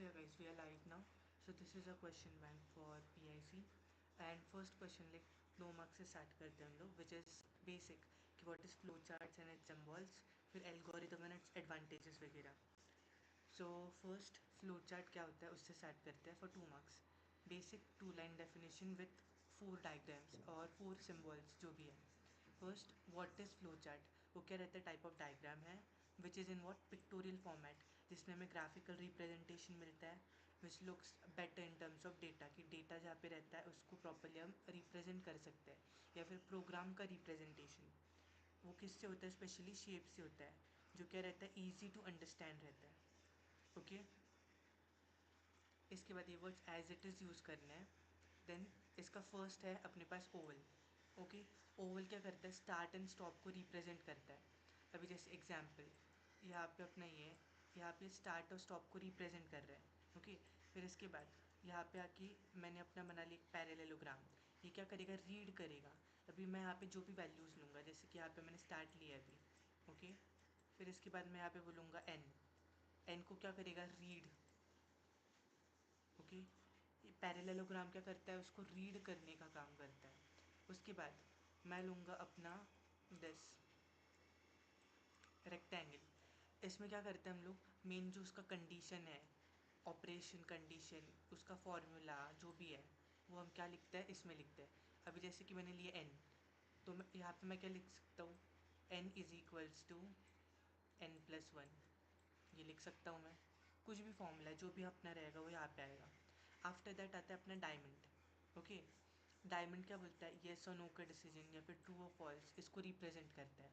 So yeah guys, we are live now. So this is a question bank for PIC and first question like 2 marks से start करते हैं हम लोग, which is basic कि what is flow charts and its symbols, फिर algorithm and its advantages वगैरह. So first flow chart क्या होता है उससे start करते हैं for 2 marks. Basic 2 line definition with 4 diagrams और 4 symbols जो भी है. First, what is flow chart? वो क्या रहता है टाइप ऑफ डायग्राम है which is in what pictorial format, जिसमें हमें ग्राफिकल रिप्रेजेंटेशन मिलता है which looks better in terms of data कि डेटा जहाँ पे रहता है उसको प्रॉपरली हम रिप्रेजेंट कर सकते हैं. या फिर प्रोग्राम का रिप्रेजेंटेशन वो किससे होता है, स्पेशली शेप से होता है जो क्या रहता है ईजी टू अंडरस्टैंड रहता है. ओके इसके बाद ये words as it is use करना है. देन इसका फर्स्ट है अपने पास ओवल. ओके ओवल क्या करता है, स्टार्ट एंड स्टॉप को रिप्रेजेंट करता है. अभी जैसे एग्जांपल यहाँ पे अपना ये है, यहाँ पे स्टार्ट और स्टॉप को रिप्रेजेंट कर रहा है. ओके फिर इसके बाद यहाँ पे आके मैंने अपना बना लिया एक पैरेललोग्राम. ये क्या करेगा, रीड करेगा. अभी मैं यहाँ पे जो भी वैल्यूज़ लूँगा, जैसे कि यहाँ पे मैंने स्टार्ट लिया है अभी. ओके फिर इसके बाद मैं यहाँ पे बोलूँगा एन. एन को क्या करेगा, रीड. ओके ये पैरेललोग्राम क्या करता है, उसको रीड करने का काम करता है. उसके बाद मैं लूँगा अपना दिस रेक्टेंगल. इसमें क्या करते हैं हम लोग, मेन जो उसका कंडीशन है, ऑपरेशन कंडीशन, उसका फॉर्मूला जो भी है वो हम क्या लिखते हैं, इसमें लिखते हैं. अभी जैसे कि मैंने लिया एन, तो मैं यहाँ पे मैं क्या लिख सकता हूँ, N is equals to n+1. ये लिख सकता हूँ मैं. कुछ भी फॉर्मूला जो भी अपना रहेगा वो यहाँ पे आएगा. आफ्टर दैट आता है अपना डायमंड. ओके डायमंड क्या बोलता है, येस और नो का डिसीजन या फिर ट्रू और फॉल्स, इसको रिप्रेजेंट करता है.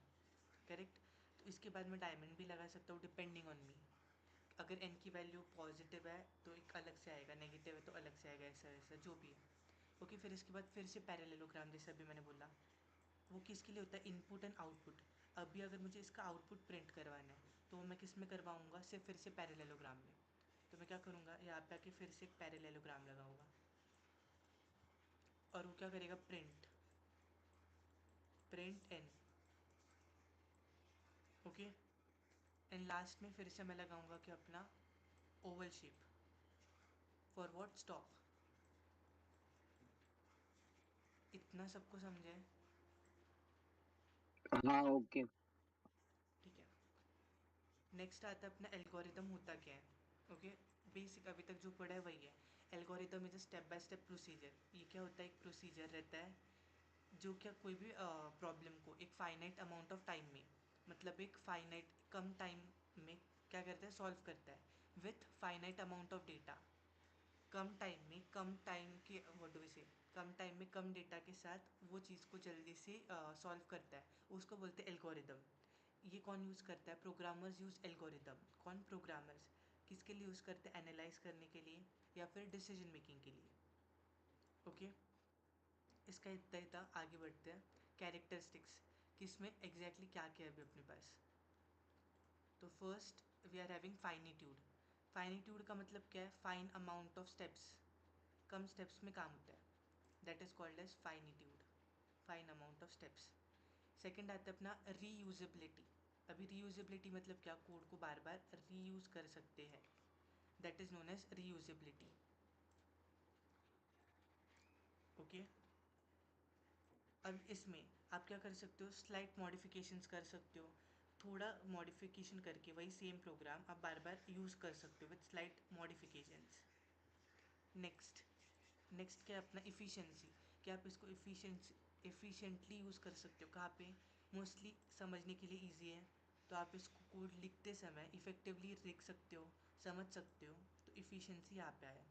करेक्ट. तो इसके बाद मैं डायमंड भी लगा सकता हूँ डिपेंडिंग ऑन मी. अगर एन की वैल्यू पॉजिटिव है तो एक अलग से आएगा, नेगेटिव है तो अलग से आएगा, ऐसा ऐसा जो भी है. ओके फिर इसके बाद फिर से पैरेललोग्राम जैसे अभी मैंने बोला, वो किसके लिए होता है, इनपुट एंड आउटपुट. अभी अगर मुझे इसका आउटपुट प्रिंट करवाना है तो मैं किस में करवाऊँगा, सिर्फ फिर से पैरेललोग्राम में. तो मैं क्या करूँगा, यहाँ पे आके फिर से एक पैरेललोग्राम लगाऊँगा और वो क्या करेगा, print print n. Okay and last में फिर से मैं लगाऊँगा कि अपना oval shape for what, stop. इतना सबको समझे. हाँ ओके. ठीक है. नेक्स्ट आता है अपना एल्गोरिदम होता क्या है. ओके बेसिक अभी तक जो पढ़ा है वही है. Algorithm is a step by step procedure. ये क्या होता है, एक प्रोसीजर रहता है जो क्या कोई भी प्रॉब्लम को एक फाइनाइट अमाउंट ऑफ टाइम में, मतलब एक फाइनाइट कम टाइम में क्या करता है, सॉल्व करता है with finite amount of data. Come time में कम टाइम के व्हाट डू वी से, कम टाइम में कम डेटा के साथ वो चीज़ को जल्दी से सॉल्व करता है, उसको बोलते हैं एल्गोरिदम. ये कौन यूज़ करता है, प्रोग्रामर्स यूज़ एल्गोरिदम. कौन, प्रोग्रामर्स. किसके लिए यूज़ करते हैं, एनालाइज करने के लिए या फिर डिसीजन मेकिंग के लिए. ओके इसका इतना ही था. आगे बढ़ते हैं. कैरेक्टरिस्टिक्स कि इसमें एग्जैक्टली क्या क्या है अभी अपने पास. तो first we are having finitude. Finitude का मतलब क्या है, फाइन अमाउंट ऑफ स्टेप्स, कम स्टेप्स में काम होता है. That is called as finitude, fine amount of steps. Second आता है अपना रीयूजेबिलिटी. अभी रीयूजेबिलिटी मतलब क्या, कोड को बार बार रीयूज़ कर सकते हैं. That is known as reusability. Okay अब इसमें आप क्या कर सकते हो, स्लाइट मॉडिफिकेशंस कर सकते हो. थोड़ा मॉडिफिकेशन करके वही सेम प्रोग्राम आप बार बार यूज़ कर सकते हो with slight modifications. Next next क्या अपना इफ़िशेंसी, कि आप इसको एफिशिएंटली यूज़ कर सकते हो. कहाँ पे, मोस्टली समझने के लिए इजी है तो आप इसको कोड लिखते समय इफ़ेक्टिवली लिख सकते हो, समझ सकते हो. तो इफ़िशेंसी यहाँ पे आया.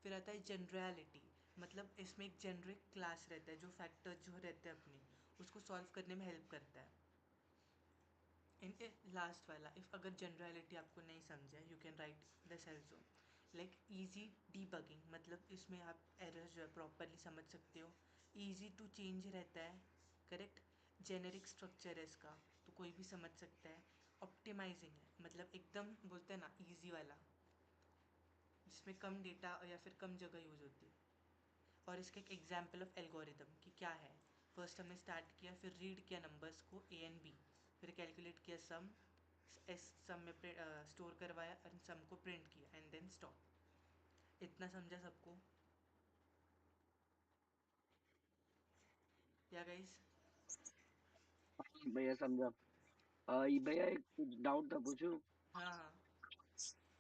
फिर आता है जनरलिटी, मतलब इसमें एक जेनरिक क्लास रहता है जो फैक्टर जो रहते हैं अपने उसको सॉल्व करने में हेल्प करता है. इन लास्ट वाला, इफ़ अगर जनरलिटी आपको नहीं समझा you can write this also. Like easy debugging, मतलब इसमें आप एरर्स जो है प्रॉपरली समझ सकते हो. ईजी टू चेंज रहता है. करेक्ट. जेनेरिक स्ट्रक्चर है इसका तो कोई भी समझ सकता है. ऑप्टिमाइजिंग है, मतलब एकदम बोलते हैं ना ईजी वाला, जिसमें कम डेटा या फिर कम जगह यूज़ होती है. और इसका एक एग्जाम्पल ऑफ एल्गोरिदम कि क्या है. फर्स्ट हमने स्टार्ट किया, फिर रीड किया नंबर्स को ए एंड बी, फिर कैलकुलेट किया सम, एस सम में स्टोर करवाया और सम को प्रिंट किया एंड देन स्टॉप। इतना समझा सबको? या गाइस? भैया समझा। ये भैया एक कुछ डाउट था, पूछूं? हाँ हाँ।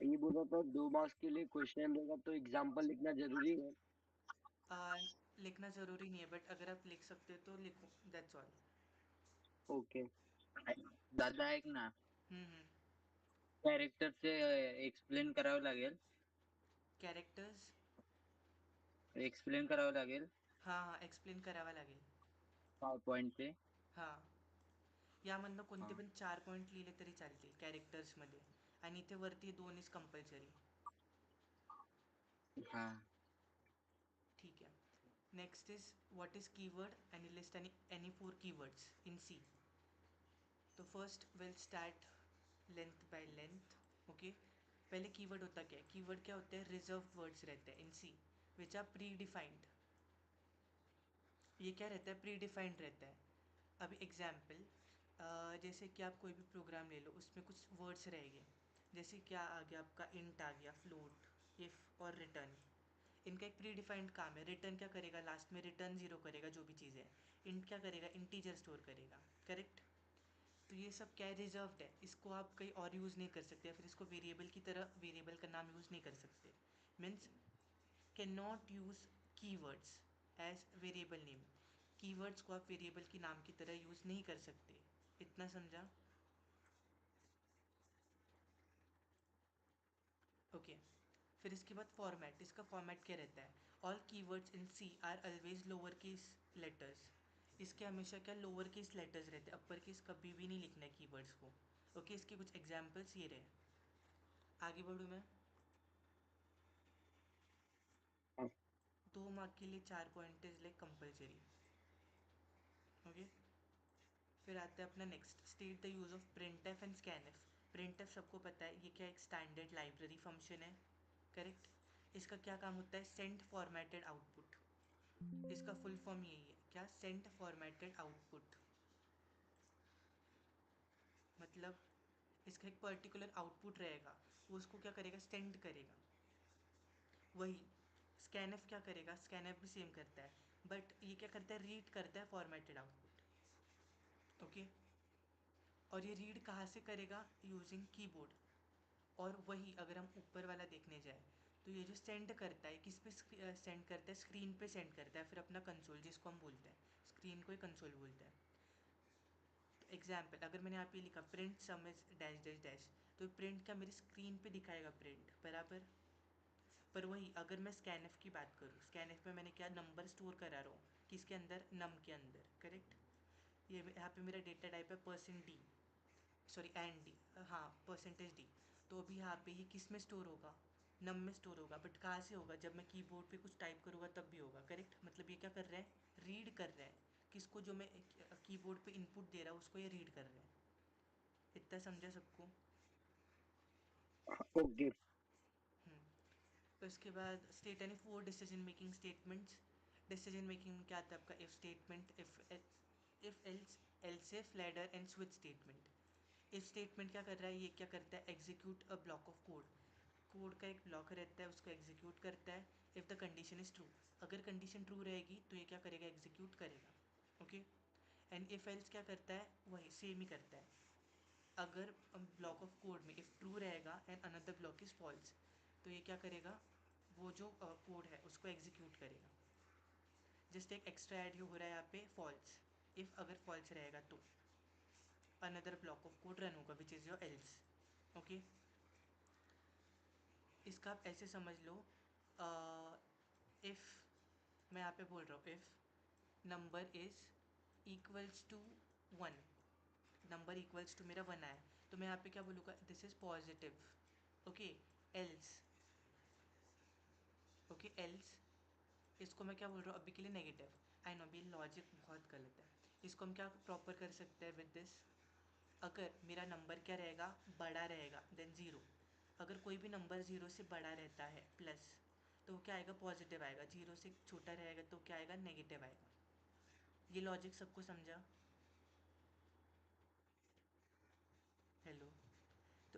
ये बोल रहा था 2 मार्क्स के लिए क्वेश्चन रहेगा तो एग्जाम्पल लिखना जरूरी है? आ, लिखना ज़रूरी नहीं है, बट अगर आप लिख सकते हो तो लिखो, दैट्स ऑल। ओके। दादा ऐक ना, हम्म। कॅरेक्टरचे एक्सप्लेन करावं लागेल. कैरेक्टर्स? एक्सप्लेन करावं लागेल हां हां, एक्सप्लेन करावा लागेल. PowerPoint चे. हां. यामधनं कोणते हा पण 4 पॉइंट लिहिले तरी चालतील कॅरेक्टर्समध्ये, आणि इथे वरती 2 इज कंपल्सरी. हा ठीक आहे. Next is what is keyword आणि लिस्ट एनी 4 कीवर्ड्स इन सी. तो first will start length by length. Okay. पहले कीवर्ड होता क्या है? कीवर्ड क्या होते हैं? रिजर्व वर्ड्स रहते हैं इन सी विच आर प्री डिफाइंड. ये क्या रहता है? प्री डिफाइंड रहता है. अभी एग्जाम्पल, जैसे कि आप कोई भी प्रोग्राम ले लो, उसमें कुछ वर्ड्स रहेंगे. जैसे क्या आ गया आपका? इंट आ गया, फ्लोट, इफ़ और रिटर्न. इनका एक प्री डिफाइंड काम है. रिटर्न क्या करेगा? लास्ट में रिटर्न ज़ीरो करेगा जो भी चीज़ है. इंट क्या करेगा? इंटीजर स्टोर करेगा. करेक्ट. तो ये सब क्या है? रिजर्व्ड है. इसको आप कहीं और यूज़ नहीं कर सकते, या फिर इसको वेरिएबल की तरह वेरिएबल का नाम यूज़ नहीं कर सकते. Means cannot use keywords as variable name. Keywords को आप वेरिएबल की नाम की तरह यूज़ नहीं कर सकते. इतना समझा? ओके. फिर इसके बाद फॉर्मेट. इसका फॉर्मेट क्या रहता है? All keywords in C are always lower case letters. इसके हमेशा क्या लोअर केस लेटर्स रहते हैं, अपर केस कभी भी नहीं लिखना है कीवर्ड्स को. ओके. इसके कुछ एग्जाम्पल्स ये रहे. आगे बढ़ूँ मैं? हाँ। 2 मार्क के लिए 4 पॉइंटेज लाइक कंपल्सरी. ओके. फिर आता है अपना next, state the use of print F and scan F. Print F सबको पता है, ये क्या एक स्टैंडर्ड लाइब्रेरी फंक्शन है. करेक्ट. इसका क्या काम होता है? Send formatted output. इसका फुल फॉर्म यही है. क्या? Send formatted output. मतलब इसका एक पर्टिकुलर आउटपुट रहेगा, वो उसको क्या करेगा? सेंड करेगा. वही स्कैन एफ क्या करेगा? स्कैन एफ भी सेम करता है, बट ये क्या करता है? रीड करता है फॉर्मेटेड आउटपुट. ओके. और ये रीड कहाँ से करेगा? Using keyboard. और वही अगर हम ऊपर वाला देखने जाए, तो ये जो सेंड करता है, किस पे सेंड करता है? स्क्रीन पे सेंड करता है. फिर अपना कंसोल जिसको हम बोलते हैं, स्क्रीन को ही कंसोल बोलते हैं. एग्जाम्पल, अगर मैंने यहाँ पे लिखा print some is dash dash dash, तो प्रिंट क्या मेरी स्क्रीन पे दिखाएगा? प्रिंट बराबर. पर वही अगर मैं स्कैन एफ की बात करूँ, स्कैन एफ में मैंने क्या नंबर स्टोर करा रहा हूँ? किसके अंदर? नम के अंदर. करेक्ट. ये यहाँ पे मेरा डेटा टाइप है %d, सॉरी एंड डी. हाँ, %d. तो अभी यहाँ पे ये किस में स्टोर होगा? नम में स्टोर होगा. बट कहाँ से होगा? जब मैं कीबोर्ड पे कुछ टाइप करूँगा तब भी होगा. करेक्ट. मतलब ये क्या कर रहा है? रीड कर रहा है. किसको? जो मैं कीबोर्ड पे इनपुट दे रहा हूँ उसको ये रीड कर रहा है. इतना समझा सबको? ओके। हम्म. तो इसके बाद state any 4 decision making statements. Decision making में क्या आता है आपका? If statement, if else, else if, ladder and switch statement. If statement क्या कर रहा है? ये क्या करता है? Execute a block of code. Code का एक ब्लॉक रहता है, उसको एग्जीक्यूट करता है if the condition is true. अगर कंडीशन ट्रू रहेगी तो ये क्या करेगा? एग्जीक्यूट करेगा. ओके. एंड इफ एल्स क्या करता है? वही सेम ही करता है. अगर ब्लॉक ऑफ कोड में इफ़ ट्रू रहेगा and another block is false, तो ये क्या करेगा? वो जो कोड है उसको एग्जीक्यूट करेगा. जस्ट एक एक्स्ट्रा ऐड हो रहा है यहाँ पे, फॉल्स. इफ़ अगर फॉल्स रहेगा तो another block of code run होगा which is your else. Okay. इसका आप ऐसे समझ लो, इफ़ मैं यहाँ पे बोल रहा हूँ if number is equals to 1, number equals to मेरा 1 आया, तो मैं यहाँ पे क्या बोलूँगा? This is positive. Okay. Else. Okay. Else इसको मैं क्या बोल रहा हूँ अभी के लिए? नेगेटिव. आई नो अभी लॉजिक बहुत गलत है. इसको हम क्या प्रॉपर कर सकते हैं विद दिस? अगर मेरा नंबर क्या रहेगा? बड़ा रहेगा देन ज़ीरो. अगर कोई भी नंबर ज़ीरो से बड़ा रहता है प्लस, तो वो क्या आएगा? पॉजिटिव आएगा. जीरो से छोटा रहेगा तो क्या आएगा? नेगेटिव आएगा. ये लॉजिक सबको समझा? हेलो.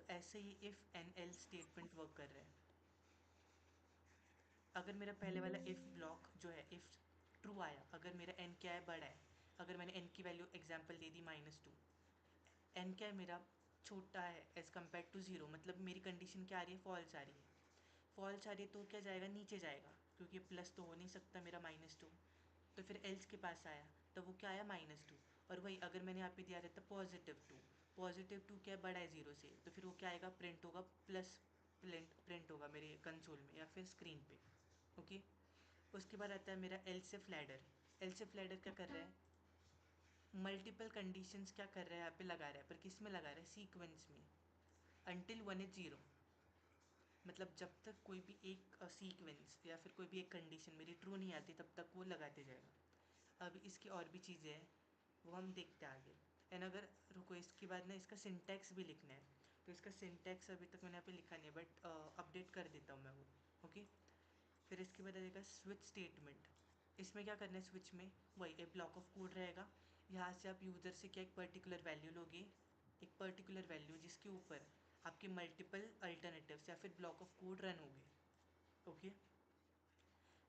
ऐसे ही if and else statement work कर रहा है। अगर मेरा पहले वाला इफ़ ब्लॉक जो है, इफ़ ट्रू आया, अगर मेरा एन क्या है, बड़ा है, अगर मैंने एन की वैल्यू एग्जाम्पल दे दी -2, एन क्या है मेरा, छोटा है एज़ कम्पेयर टू ज़ीरो, मतलब मेरी कंडीशन क्या आ रही है, फॉल्स आ रही है। फॉल्स आ रही है तो क्या जाएगा, नीचे जाएगा, क्योंकि प्लस तो हो नहीं सकता मेरा -2। तो फिर एल्स के पास आया, तो वो क्या आया, -2। और वही अगर मैंने यहाँ पे दिया रहता +2, +2 क्या है, बड़ा है ज़ीरो से, तो फिर वो क्या आएगा, प्रिंट होगा प्लस, प्रिंट होगा मेरे कंसोल में या फिर स्क्रीन पे। ओके। उसके बाद आता है मेरा एल्सिफ लैडर। एल्सिफ लैडर क्या कर रहा है, मल्टीपल कंडीशंस क्या कर रहा है, यहाँ पे लगा रहा है, पर किस में लगा रहा है, सीक्वेंस में, until 1 is 0। मतलब जब तक कोई भी एक सीक्वेंस या फिर कोई भी एक कंडीशन मेरी ट्रू नहीं आती, तब तक वो लगाते जाएगा। अब इसकी और भी चीज़ें हैं, वो हम देखते हैं आगे। एंड अगर रुको, इसके बाद ना इसका सिंटैक्स भी लिखना है, तो इसका सिंटैक्स अभी तक मैंने यहाँ पे लिखा नहीं है, बट अपडेट कर देता हूँ मैं वो। ओके। फिर इसके बाद आएगा स्विच स्टेटमेंट। इसमें क्या करना है, स्विच में वही एक ब्लॉक ऑफ कोड रहेगा। यहाँ से आप यूज़र से क्या एक पर्टिकुलर वैल्यू लोगे, एक पर्टिकुलर वैल्यू जिसके ऊपर आपके मल्टीपल अल्टरनेटिव्स या फिर ब्लॉक ऑफ कोड रन होंगे। ओके।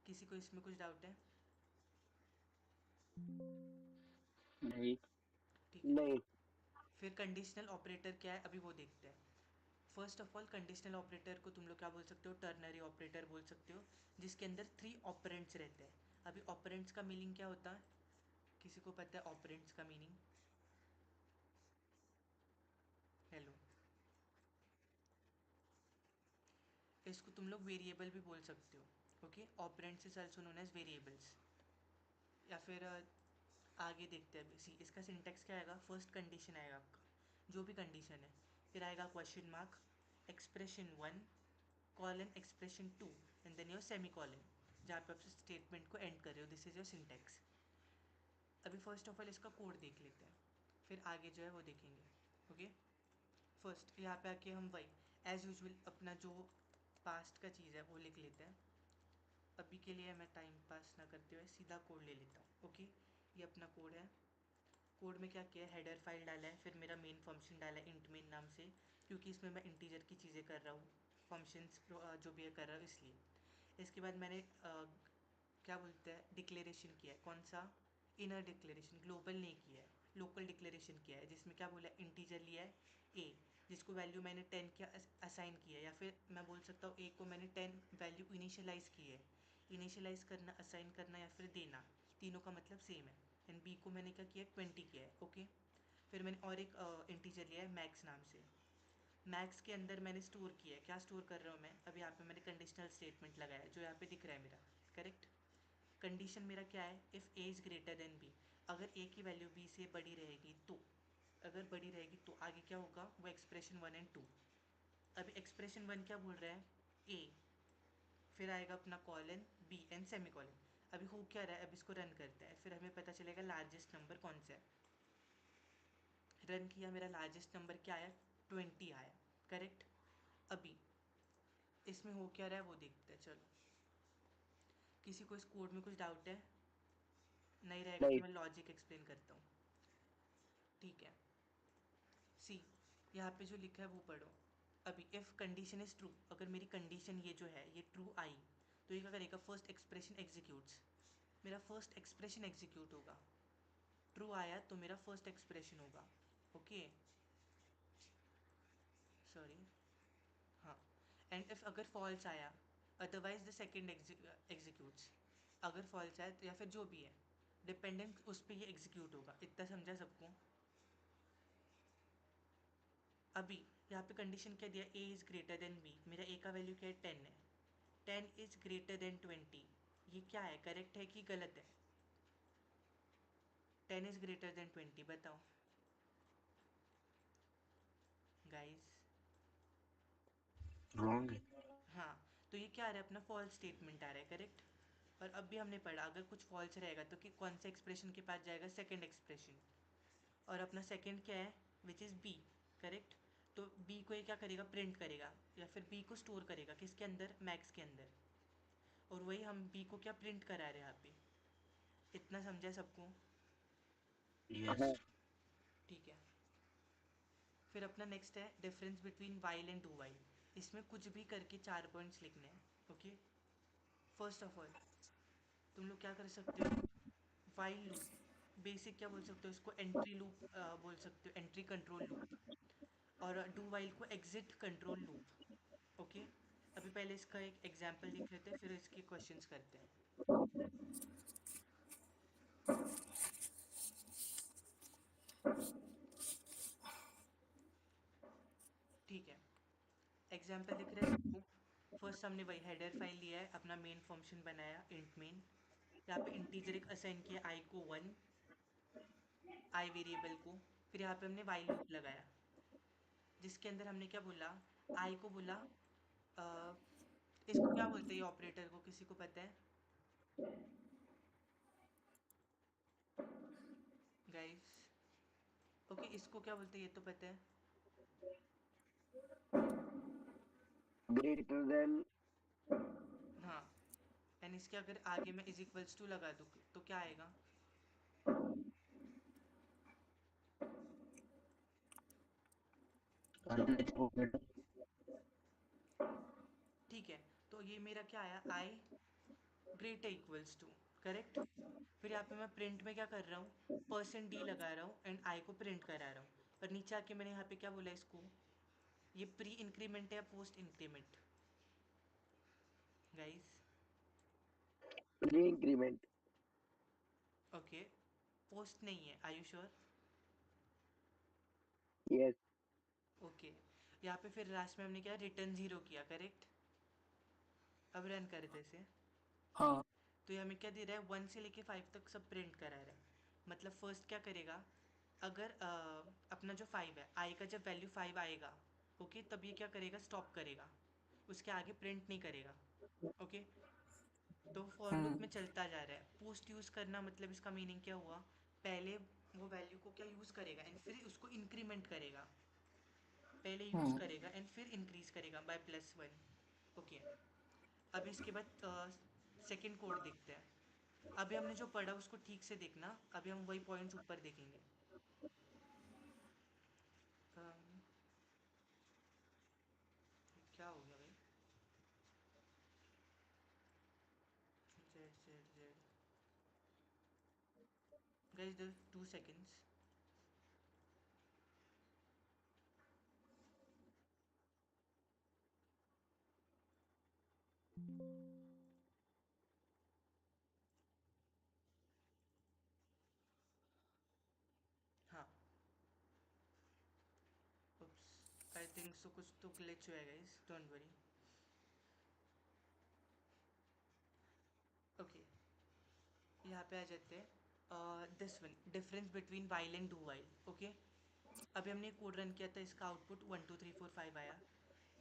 किसी को इसमें कुछ डाउट है? नहीं। ठीक है। नहीं। फिर कंडीशनल ऑपरेटर क्या है, अभी वो देखते हैं। First of all conditional operator को तुम लोग क्या बोल सकते हो, टर्नरी ऑपरेटर बोल सकते हो, जिसके अंदर 3 ऑपरेंट्स रहते हैं। अभी ऑपरेंट्स का मीनिंग क्या होता है, किसी को पता है ऑपरेंट्स का मीनिंग? हेलो। इसको तुम लोग वेरिएबल भी बोल सकते हो। Okay. Operands is also known as variables. या फिर आगे देखते हैं अभी। सी इसका सिंटेक्स क्या आएगा, फर्स्ट कंडीशन आएगा आपका, जो भी कंडीशन है, फिर आएगा question mark, expression 1, colon expression 2, and then your semicolon, जहाँ पे आप स्टेटमेंट को एंड कर रहे हो। This is your syntax. अभी फर्स्ट ऑफ ऑल इसका कोड देख लेते हैं, फिर आगे जो है वो देखेंगे। ओके। फर्स्ट यहाँ पे आके हम वही एज़ यूजुअल अपना जो पास्ट का चीज़ है वो लिख लेते हैं। अभी के लिए मैं टाइम पास ना करते हुए सीधा कोड ले लेता हूँ। ओके। ये अपना कोड है। कोड में क्या किया है, हेडर फाइल डाला है, फिर मेरा मेन फंक्शन डाला है इंट मेन नाम से, क्योंकि इसमें मैं इंटीजर की चीज़ें कर रहा हूँ, फंक्शंस जो भी है कर रहा हूँ इसलिए। इसके बाद मैंने क्या बोलते हैं, डिक्लेरेशन किया है। कौन सा, इनर डिक्लेरेशन, ग्लोबल नहीं किया है, लोकल डिक्लेरेशन किया है, जिसमें क्या बोला है, इंटीजर लिया है ए, जिसको वैल्यू मैंने 10 क्या असाइन किया है, या फिर मैं बोल सकता हूँ ए को मैंने 10 वैल्यू इनिशियलाइज़ की है। इनिशियलाइज़ करना, असाइन करना या फिर देना, तीनों का मतलब सेम है। एंड बी को मैंने क्या किया, 20 किया है। ओके। फिर मैंने और एक इंटीजर लिया है मैक्स नाम से। मैक्स के अंदर मैंने स्टोर किया है, क्या स्टोर कर रहा हूँ मैं, अब यहाँ पे मैंने कंडीशनल स्टेटमेंट लगाया है, जो यहाँ पे दिख रहा है मेरा। करेक्ट। कंडीशन मेरा क्या है, if A is greater than b, अगर ए की वैल्यू बी से बड़ी रहेगी तो, अगर बड़ी रहेगी तो आगे क्या होगा, वो एक्सप्रेशन 1 एंड 2। अभी एक्सप्रेशन 1 क्या बोल रहा है, ए, फिर आएगा अपना colon b and semicolon. अभी हो क्या रहा है, अब इसको रन करता है, फिर हमें पता चलेगा लार्जेस्ट नंबर कौन सा है। रन किया, मेरा लार्जेस्ट नंबर क्या आया, 20 आया। करेक्ट। अभी इसमें हो क्या रहा है वो देखते हैं, चलो। किसी को इस कोड में कुछ डाउट है? नहीं रहेगा तो नहीं। मैं लॉजिक एक्सप्लेन करता हूँ। ठीक है। सी यहाँ पे जो लिखा है वो पढ़ो। अभी इफ़ कंडीशन इज़ ट्रू, अगर मेरी कंडीशन ये जो है ये ट्रू आई, तो ये क्या करेगा, फर्स्ट एक्सप्रेशन एग्जीक्यूट्स, मेरा फर्स्ट एक्सप्रेशन एग्जीक्यूट होगा। ट्रू आया तो मेरा फर्स्ट एक्सप्रेशन होगा। ओके। सॉरी। हाँ। एंड इफ़ अगर फॉल्स आया, अदरवाइज द सेकेंड एग्जीक्यूट्स। अगर फॉल्स आया तो या फिर जो भी है डिपेंडेंट, उस पर ये एग्जीक्यूट होगा। इतना समझा सबको? अभी यहाँ पे कंडीशन क्या दिया, a is greater than b, मेरा ए का वैल्यू क्या है, 10 है। 10 इज़ ग्रेटर देन 20, ये क्या है, करेक्ट है कि गलत है? 10 इज़ ग्रेटर देन 20, बताओ गाइस। रॉन्ग है। हाँ। तो ये क्या आ रहा है, अपना फॉल्स स्टेटमेंट आ रहा है। करेक्ट। और अब भी हमने पढ़ा, अगर कुछ फॉल्स रहेगा तो कि कौन सा एक्सप्रेशन के पास जाएगा, सेकेंड एक्सप्रेशन। और अपना सेकेंड क्या है, विच इज़ बी। करेक्ट। तो बी को ये क्या करेगा, प्रिंट करेगा, या फिर बी को स्टोर करेगा किसके अंदर, मैक्स के अंदर। और वही हम बी को क्या प्रिंट करा रहे हैं यहाँ पे। इतना समझा सबको? यस। हाँ। ठीक है। फिर अपना नेक्स्ट है difference between while and do while. इसमें कुछ भी करके 4 पॉइंट्स लिखने हैं। ओके, फर्स्ट ऑफ ऑल तुम लोग क्या कर सकते हो, वाइल लूप बेसिक क्या बोल सकते हो इसको, एंट्री लूप बोल सकते हो, एंट्री कंट्रोल लूप। और डू वाइल को एग्जिट कंट्रोल लूप। ओके, अभी पहले इसका एक एग्जांपल लिख लेते हैं, फिर इसके क्वेश्चंस करते हैं। ठीक है, एग्जांपल लिख रहे हैं सबको। फर्स्ट हमने वही हेडर फाइल लिया है, अपना मेन फंक्शन बनाया इंट मेन। यहाँ पे इंटीजर एक असाइन किया आई को 1, आई वेरिएबल को। फिर यहाँ पे हमने वाइल लूप लगाया जिसके अंदर हमने क्या बोला, आई को बोला इसको क्या बोलते हैं, ये ऑपरेटर को किसी को पता है गाइस? ओके, इसको क्या बोलते हैं ये तो पता है। Greater than. हाँ, एंड इसके अगर आगे मैं इज इक्वल्स टू लगा दूँ तो क्या आएगा? अननेक्स्ट ऑपरेटर। ठीक है, तो ये मेरा क्या आया, आई ग्रेटर इक्वल्स टू, करेक्ट। फिर यहाँ पे मैं प्रिंट में क्या कर रहा हूँ, परसेंट डी लगा रहा हूँ एंड आई को प्रिंट करा रहा हूँ। और नीचे आके मैंने यहाँ पे क्या बोला इसको, ये प्री इंक्रीमेंट है या post increment guys? Pre increment. Okay, post नहीं है, are you sure? Yes. Okay, यहाँ पे फिर लास्ट में हमने क्या रिटर्न 0 किया, करेक्ट। अब रन करते इसे। हाँ। तो ये हमें क्या दे रहा है, 1 से लेके 5 तक सब प्रिंट करा रहा है। मतलब फर्स्ट क्या करेगा, अगर अपना जो 5 है, आई का जब वैल्यू 5 आएगा, ओके, तब ये क्या करेगा, स्टॉप करेगा, उसके आगे प्रिंट नहीं करेगा। ओके, तो फॉर लूप में चलता जा रहा है। पोस्ट यूज़ करना मतलब इसका मीनिंग क्या हुआ, पहले वो वैल्यू को क्या यूज़ करेगा एंड फिर उसको इंक्रीमेंट करेगा, पहले यूज़ करेगा एंड फिर इंक्रीज करेगा बाय +1। ओके, अब इसके बाद सेकेंड कोड देखते हैं। अभी हमने जो पढ़ा उसको ठीक से देखना, अभी हम वही पॉइंट्स ऊपर देखेंगे। अम, क्या हो गया भाई, Z Z Z guys, 2 seconds. हाँ, उप्स, आई थिंक सो कुछ तो ग्लिच हुआ है गाइस, डोंट वरी। ओके, यहाँ पे आ जाते हैं, this one difference between while and do while. Okay, अभी हमने कोड रन किया था, इसका आउटपुट 1 2 3 4 5 आया।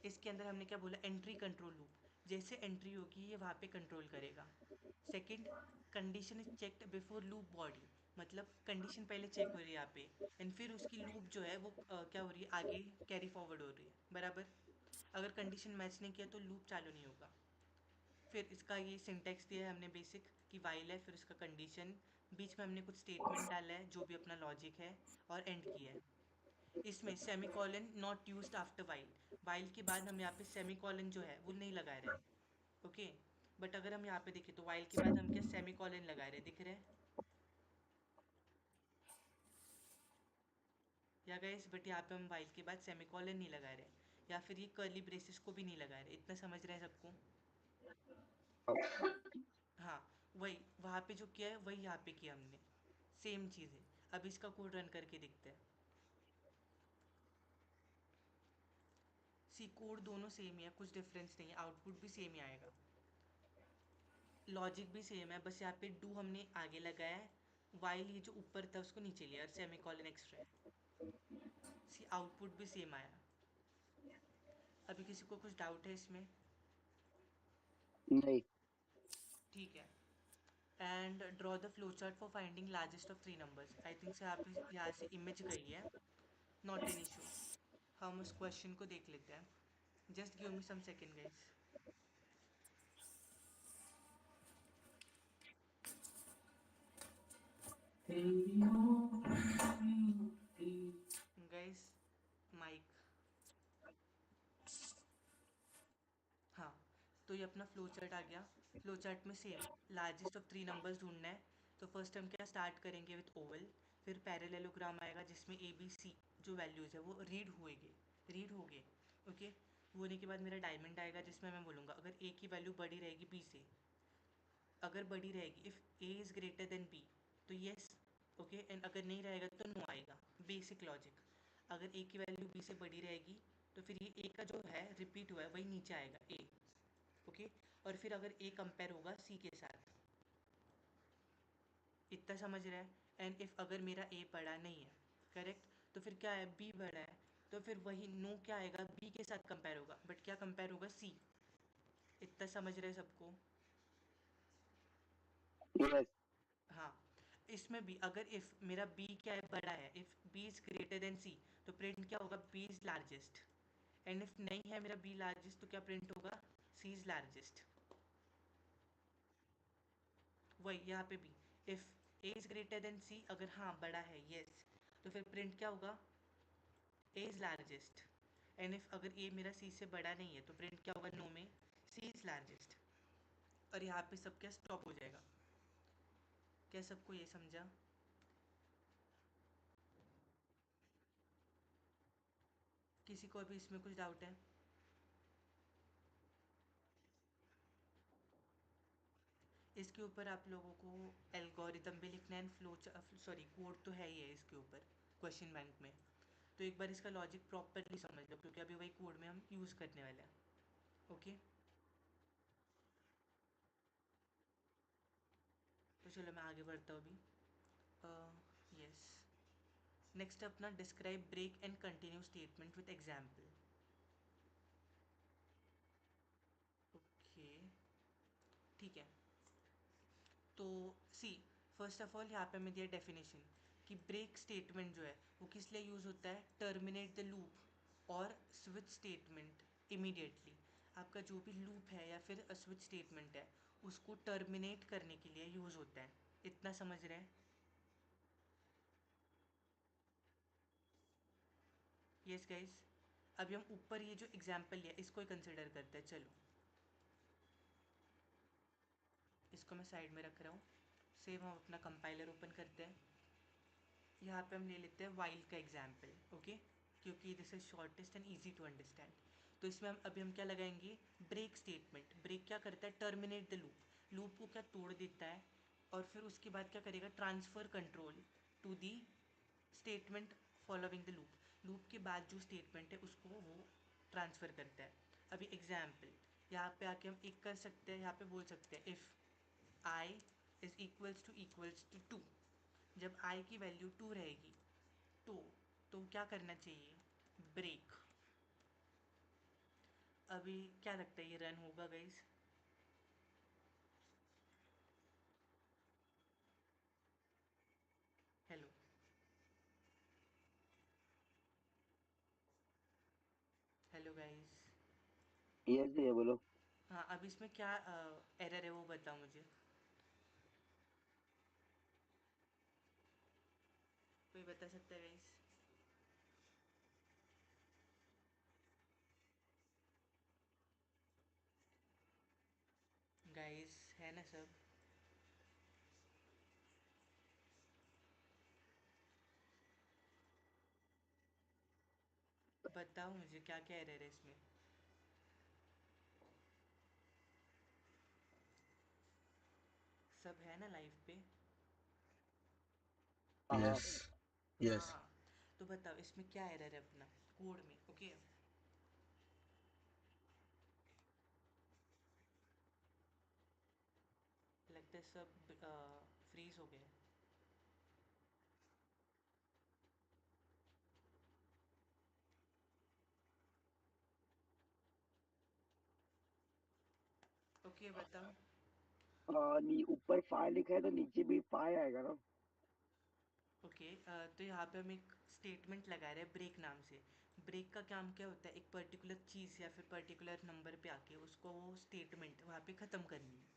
इसके अंदर हमने क्या बोला, एंट्री कंट्रोल लूप, जैसे एंट्री होगी ये वहाँ पे कंट्रोल करेगा। Second, condition is checked before loop body, मतलब कंडीशन पहले चेक हो रही है यहाँ पे एंड फिर उसकी लूप जो है वो क्या हो रही है, आगे कैरी फॉरवर्ड हो रही है, बराबर। अगर कंडीशन मैच नहीं किया तो लूप चालू नहीं होगा। फिर इसका ये सिंटेक्स दिया है हमने बेसिक कि वाइल है, फिर उसका कंडीशन, बीच में हमने कुछ स्टेटमेंट डाला है जो भी अपना लॉजिक है, और एंड किया है। इसमें semi colon not use after while, while के बाद हम यहाँ पे सेमी कॉलन जो है वो नहीं लगा रहे हैं। ओके, बट अगर हम यहाँ पे देखें तो वाइल के बाद हम क्या सेमी कॉलन लगा रहे हैं, दिख रहे हैं या गाइस? बट यहाँ पे हम वाइल के बाद सेमी कॉलन नहीं लगा रहे, या फिर ये कर्ली ब्रेसेस को भी नहीं लगा रहे, इतना समझ रहे हैं सबको? हाँ, वही वहाँ पे जो किया है वही यहाँ पे किया हमने, सेम चीज़ है। अब इसका कोड रन करके देखते हैं। सी कोड दोनों सेम ही है, कुछ डिफरेंस नहीं है, आउटपुट भी सेम ही आएगा, लॉजिक भी सेम है, बस यहाँ पे डू हमने आगे लगाया है, वाइल ये जो ऊपर था उसको नीचे लिया और सेमी कॉलन एक्स्ट्रा है। सी आउटपुट भी सेम आया। अभी किसी को कुछ डाउट है इसमें? नहीं। ठीक है, and draw the flow chart for finding largest of 3 numbers. I think से यहाँ से इमेज गई है, नॉट एन इशू। हम उस क्वेश्चन को देख लेते हैं, जस्ट गिव मी सम सेकेंड गाइस। गाइस, तो ये अपना फ्लो चार्ट आ गया। फ्लो चार्ट में सेम लार्जेस्ट ऑफ 3 नंबर्स ढूंढना है। तो फर्स्ट हम क्या स्टार्ट करेंगे विथ ओवल, फिर पैरेललोग्राम आएगा जिसमें ए बी सी जो वैल्यूज़ है वो रीड हो गए। ओके, वो होने के बाद मेरा डायमंड आएगा जिसमें मैं बोलूँगा अगर ए की वैल्यू बड़ी रहेगी बी से, अगर बड़ी रहेगी if A is greater than b तो येस, ओके, एंड अगर नहीं रहेगा तो नो आएगा। Basic logic. अगर ए की वैल्यू बी से बड़ी रहेगी तो फिर ये ए का जो है रिपीट हुआ है वही नीचे आएगा ए। ओके, और फिर अगर ए कंपेयर होगा सी के साथ, इतना समझ रहा है। एंड इफ़ अगर मेरा ए बड़ा नहीं है, करेक्ट, तो फिर क्या है बी बड़ा है, तो फिर वही नो क्या आएगा बी के साथ कंपेयर होगा, बट क्या कंपेयर होगा सी। इतना समझ रहे हैं सबको? यस। हाँ, इसमें भी अगर इफ़ मेरा बी क्या है बड़ा है, if B is greater than C तो प्रिंट क्या होगा B is largest. And if नहीं है मेरा बी लार्जेस्ट तो क्या प्रिंट होगा सी इज़ लार्जेस्ट। वही यहाँ पे भी if A is greater than C, अगर हाँ बड़ा है येस, तो फिर प्रिंट क्या होगा A is largest. And if अगर ए मेरा सी से बड़ा नहीं है तो प्रिंट क्या होगा नो में सी इज़ लार्जेस्ट। और यहाँ पे सब क्या स्टॉप हो जाएगा। क्या सबको ये समझा? किसी को अभी इसमें कुछ डाउट है? इसके ऊपर आप लोगों को एल्गोरिदम भी लिखना है, फ्लो सॉरी कोड तो है ही है इसके ऊपर क्वेश्चन बैंक में। तो एक बार इसका लॉजिक प्रॉपरली समझ लो क्योंकि अभी वही कोड में हम यूज़ करने वाले हैं। ओके, तो चलो मैं आगे बढ़ता हूँ अभी। यस, नेक्स्ट अपना describe break and continue statement with example. Okay, ठीक है। तो सी फर्स्ट ऑफ ऑल यहाँ पे मैं दिया डेफिनेशन कि ब्रेक स्टेटमेंट जो है वो किस लिए यूज़ होता है, टर्मिनेट द लूप और स्विच स्टेटमेंट इमीडिएटली। आपका जो भी लूप है या फिर स्विच स्टेटमेंट है उसको टर्मिनेट करने के लिए यूज़ होता है। इतना समझ रहे हैं? यस गाइस, अभी हम ऊपर ये जो एग्जाम्पल लिया इसको ही कंसिडर करते हैं। चलो इसको मैं साइड में रख रहा हूँ। सेम हम अपना कंपाइलर ओपन करते हैं। यहाँ पे हम ले लेते हैं वाइल का एग्जाम्पल। ओके, क्योंकि this is shortest and easy to understand. तो इसमें हम अभी हम क्या लगाएंगे, ब्रेक स्टेटमेंट। ब्रेक क्या करता है, टर्मिनेट द लूप। लूप को क्या तोड़ देता है और फिर उसके बाद क्या करेगा, transfer control to the statement following the loop. Loop के बाद जो स्टेटमेंट है उसको वो ट्रांसफ़र करता है। अभी एग्जाम्पल यहाँ पे आके हम एक कर सकते हैं, यहाँ पे बोल सकते हैं if i is equals to two. जब आई की वैल्यू टू रहेगी तो क्या करना चाहिए, ब्रेक। अभी क्या लगता है ये रन होगा guys? Hello, hello guys. Yes भैया बोलो। हाँ, अब इसमें क्या एरर है वो बताओ मुझे। कोई बता सकता है गाइस? गाइस है ना सब? बताओ मुझे क्या क्या एरर है इसमें। सब है ना लाइव पे? हाँ। yes, हाँ yes. हाँ, तो बताओ इसमें क्या एरर है अपना कोड में। ओके, लगता है सब फ्रीज हो गए। ओके बताओ। ऊपर फाइव लिखा है तो नीचे भी फाइव आएगा ना। ओके, तो यहाँ पे हम एक स्टेटमेंट लगा रहे हैं ब्रेक नाम से। ब्रेक का काम क्या होता है, एक पर्टिकुलर चीज़ या फिर पर्टिकुलर नंबर पे आके उसको वो स्टेटमेंट वहाँ पे ख़त्म करनी है।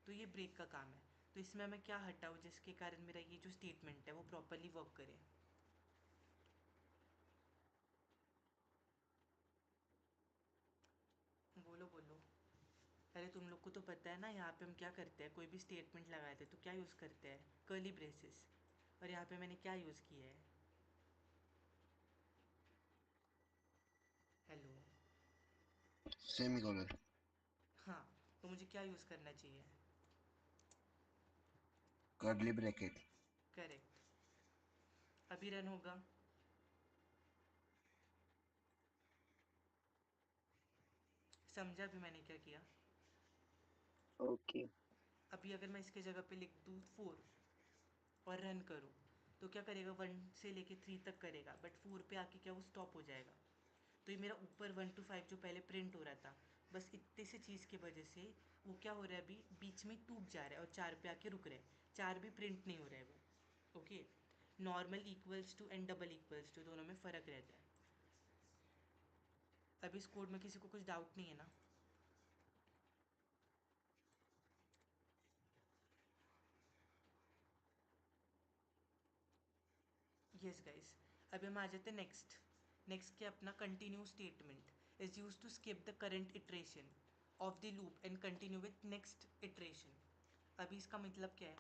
तो ये ब्रेक का काम है। तो इसमें मैं क्या हटाऊँ जिसके कारण मेरा ये जो स्टेटमेंट है वो प्रॉपरली वर्क करे। बोलो बोलो। अरे तुम लोग को तो पता है ना, यहाँ पे हम क्या करते हैं, कोई भी स्टेटमेंट लगाते हैं तो क्या यूज़ करते हैं, कर्ली ब्रेसेस। और यहाँ पे मैंने क्या यूज़ किया है, हेलो। सेमीकोलन। हाँ, तो मुझे क्या यूज़ करना चाहिए, कर्ली ब्रैकेट। करेक्ट। अभी रन होगा। समझा अभी मैंने क्या किया। ओके। अभी अगर मैं इसके जगह पे लिख दूँ 4 और रन करूँ, तो क्या करेगा, 1 से लेके 3 तक करेगा, बट 4 पे आके क्या वो स्टॉप हो जाएगा। तो ये मेरा ऊपर 1 to 5 जो पहले प्रिंट हो रहा था, बस इतने से चीज़ की वजह से वो क्या हो रहा है, अभी बीच में टूट जा रहा है और 4 पे आके रुक रहा है। 4 भी प्रिंट नहीं हो रहा है वो। Okay, normal equals to and double equals to दोनों में फ़र्क रहता है। अभी इस कोड में किसी को कुछ डाउट नहीं है ना। यस गाइस, अभी हम आ जाते हैं नेक्स्ट। नेक्स्ट क्या, अपना continue statement is use to skip the current iteration of the loop and continue with next iteration. अभी इसका मतलब क्या है,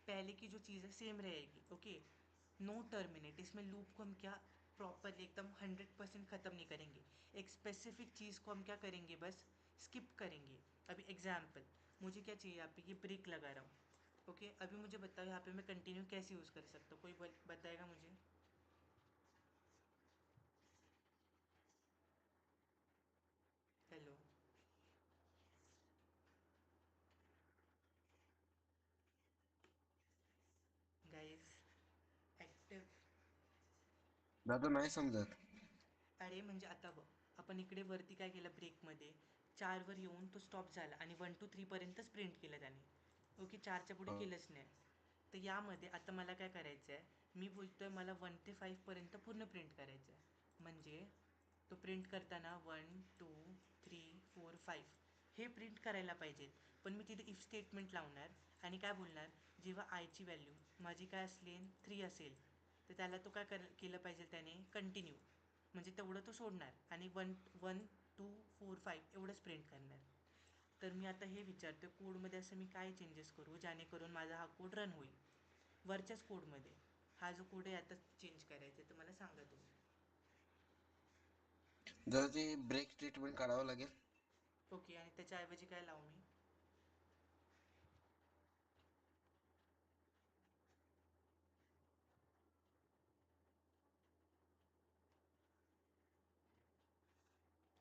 पहले की जो चीज़ है सेम रहेगी। ओके, नो टर्मिनेट, इसमें लूप को हम क्या प्रॉपरली एकदम 100% ख़त्म नहीं करेंगे। एक स्पेसिफिक चीज़ को हम क्या करेंगे, बस स्किप करेंगे। अभी एग्जाम्पल, मुझे क्या चाहिए, यहाँ पे ये ब्रेक लगा रहा हूँ। ओके, अभी मुझे बताओ यहाँ पे मैं कंटिन्यू कैसे यूज़ कर सकता हूँ, कोई बताएगा मुझे। Hello guys, active. दादा नाही समजत. अरे म्हणजे आता बघ, आपण इकडे वरती काय केलं, ब्रेकमध्ये 4वर येऊन तो स्टॉप झाला आणि 1 to 3पर्यंतच प्रिंट केलं त्याने. ओके, 4च्या पुढे हो. केलंच नाही. तर यामध्ये आता मला काय करायचं आहे, मी बोलतोय मला 1 ते 5पर्यंत पूर्ण प्रिंट करायचं आहे. म्हणजे तो प्रिंट करताना 1 2 3 4 5 हे प्रिंट करायला पाहिजे. पण मी तिथे इफ स्टेटमेंट लावणार आणि काय बोलणार, जेव्हा आयची व्हॅल्यू माझी काय असली 3 असेल, तर त्याला तो काय केलं पाहिजे त्याने, कंटिन्यू. म्हणजे तेवढं तो सोडणार आणि 1 2 4 5 एवढंच प्रिंट करणार. तर मी आता हे विचारतो, कोडमध्ये असं मी काय चेंजेस करू जेणेकरून माझा हा कोड रन होईल. वरच्याच कोडमध्ये हा जो कोड आहे आता चेंज करायचा आहे, तर मला सांगा तुम्ही. जरा ते ब्रेक स्टेटमेंट काढावं लागेल. ओके, आणि त्याच्याऐवजी काय लावू मी,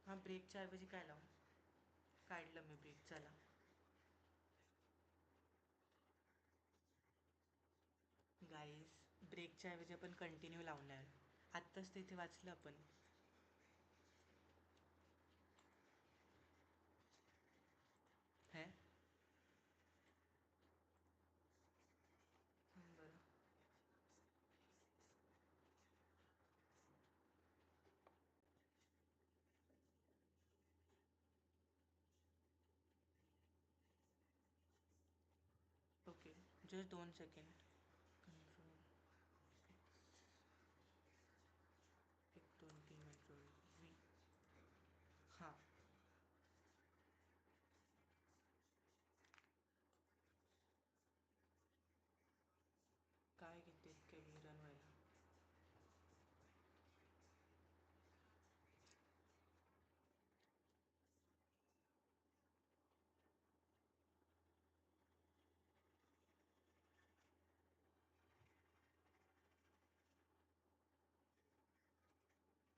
हां ब्रेकच्या ऐवजी काय लावू, काढलं मी ब्रेक, चला. गाईस, ब्रेकच्या ऐवजी आपण कंटिन्यू लावणार. आत्ताच ते इथे वाचलं आपण. है बरं. Okay, just 2 second. Control 1 2 3 control V. हां, काय घेते इतके रन व्हायला.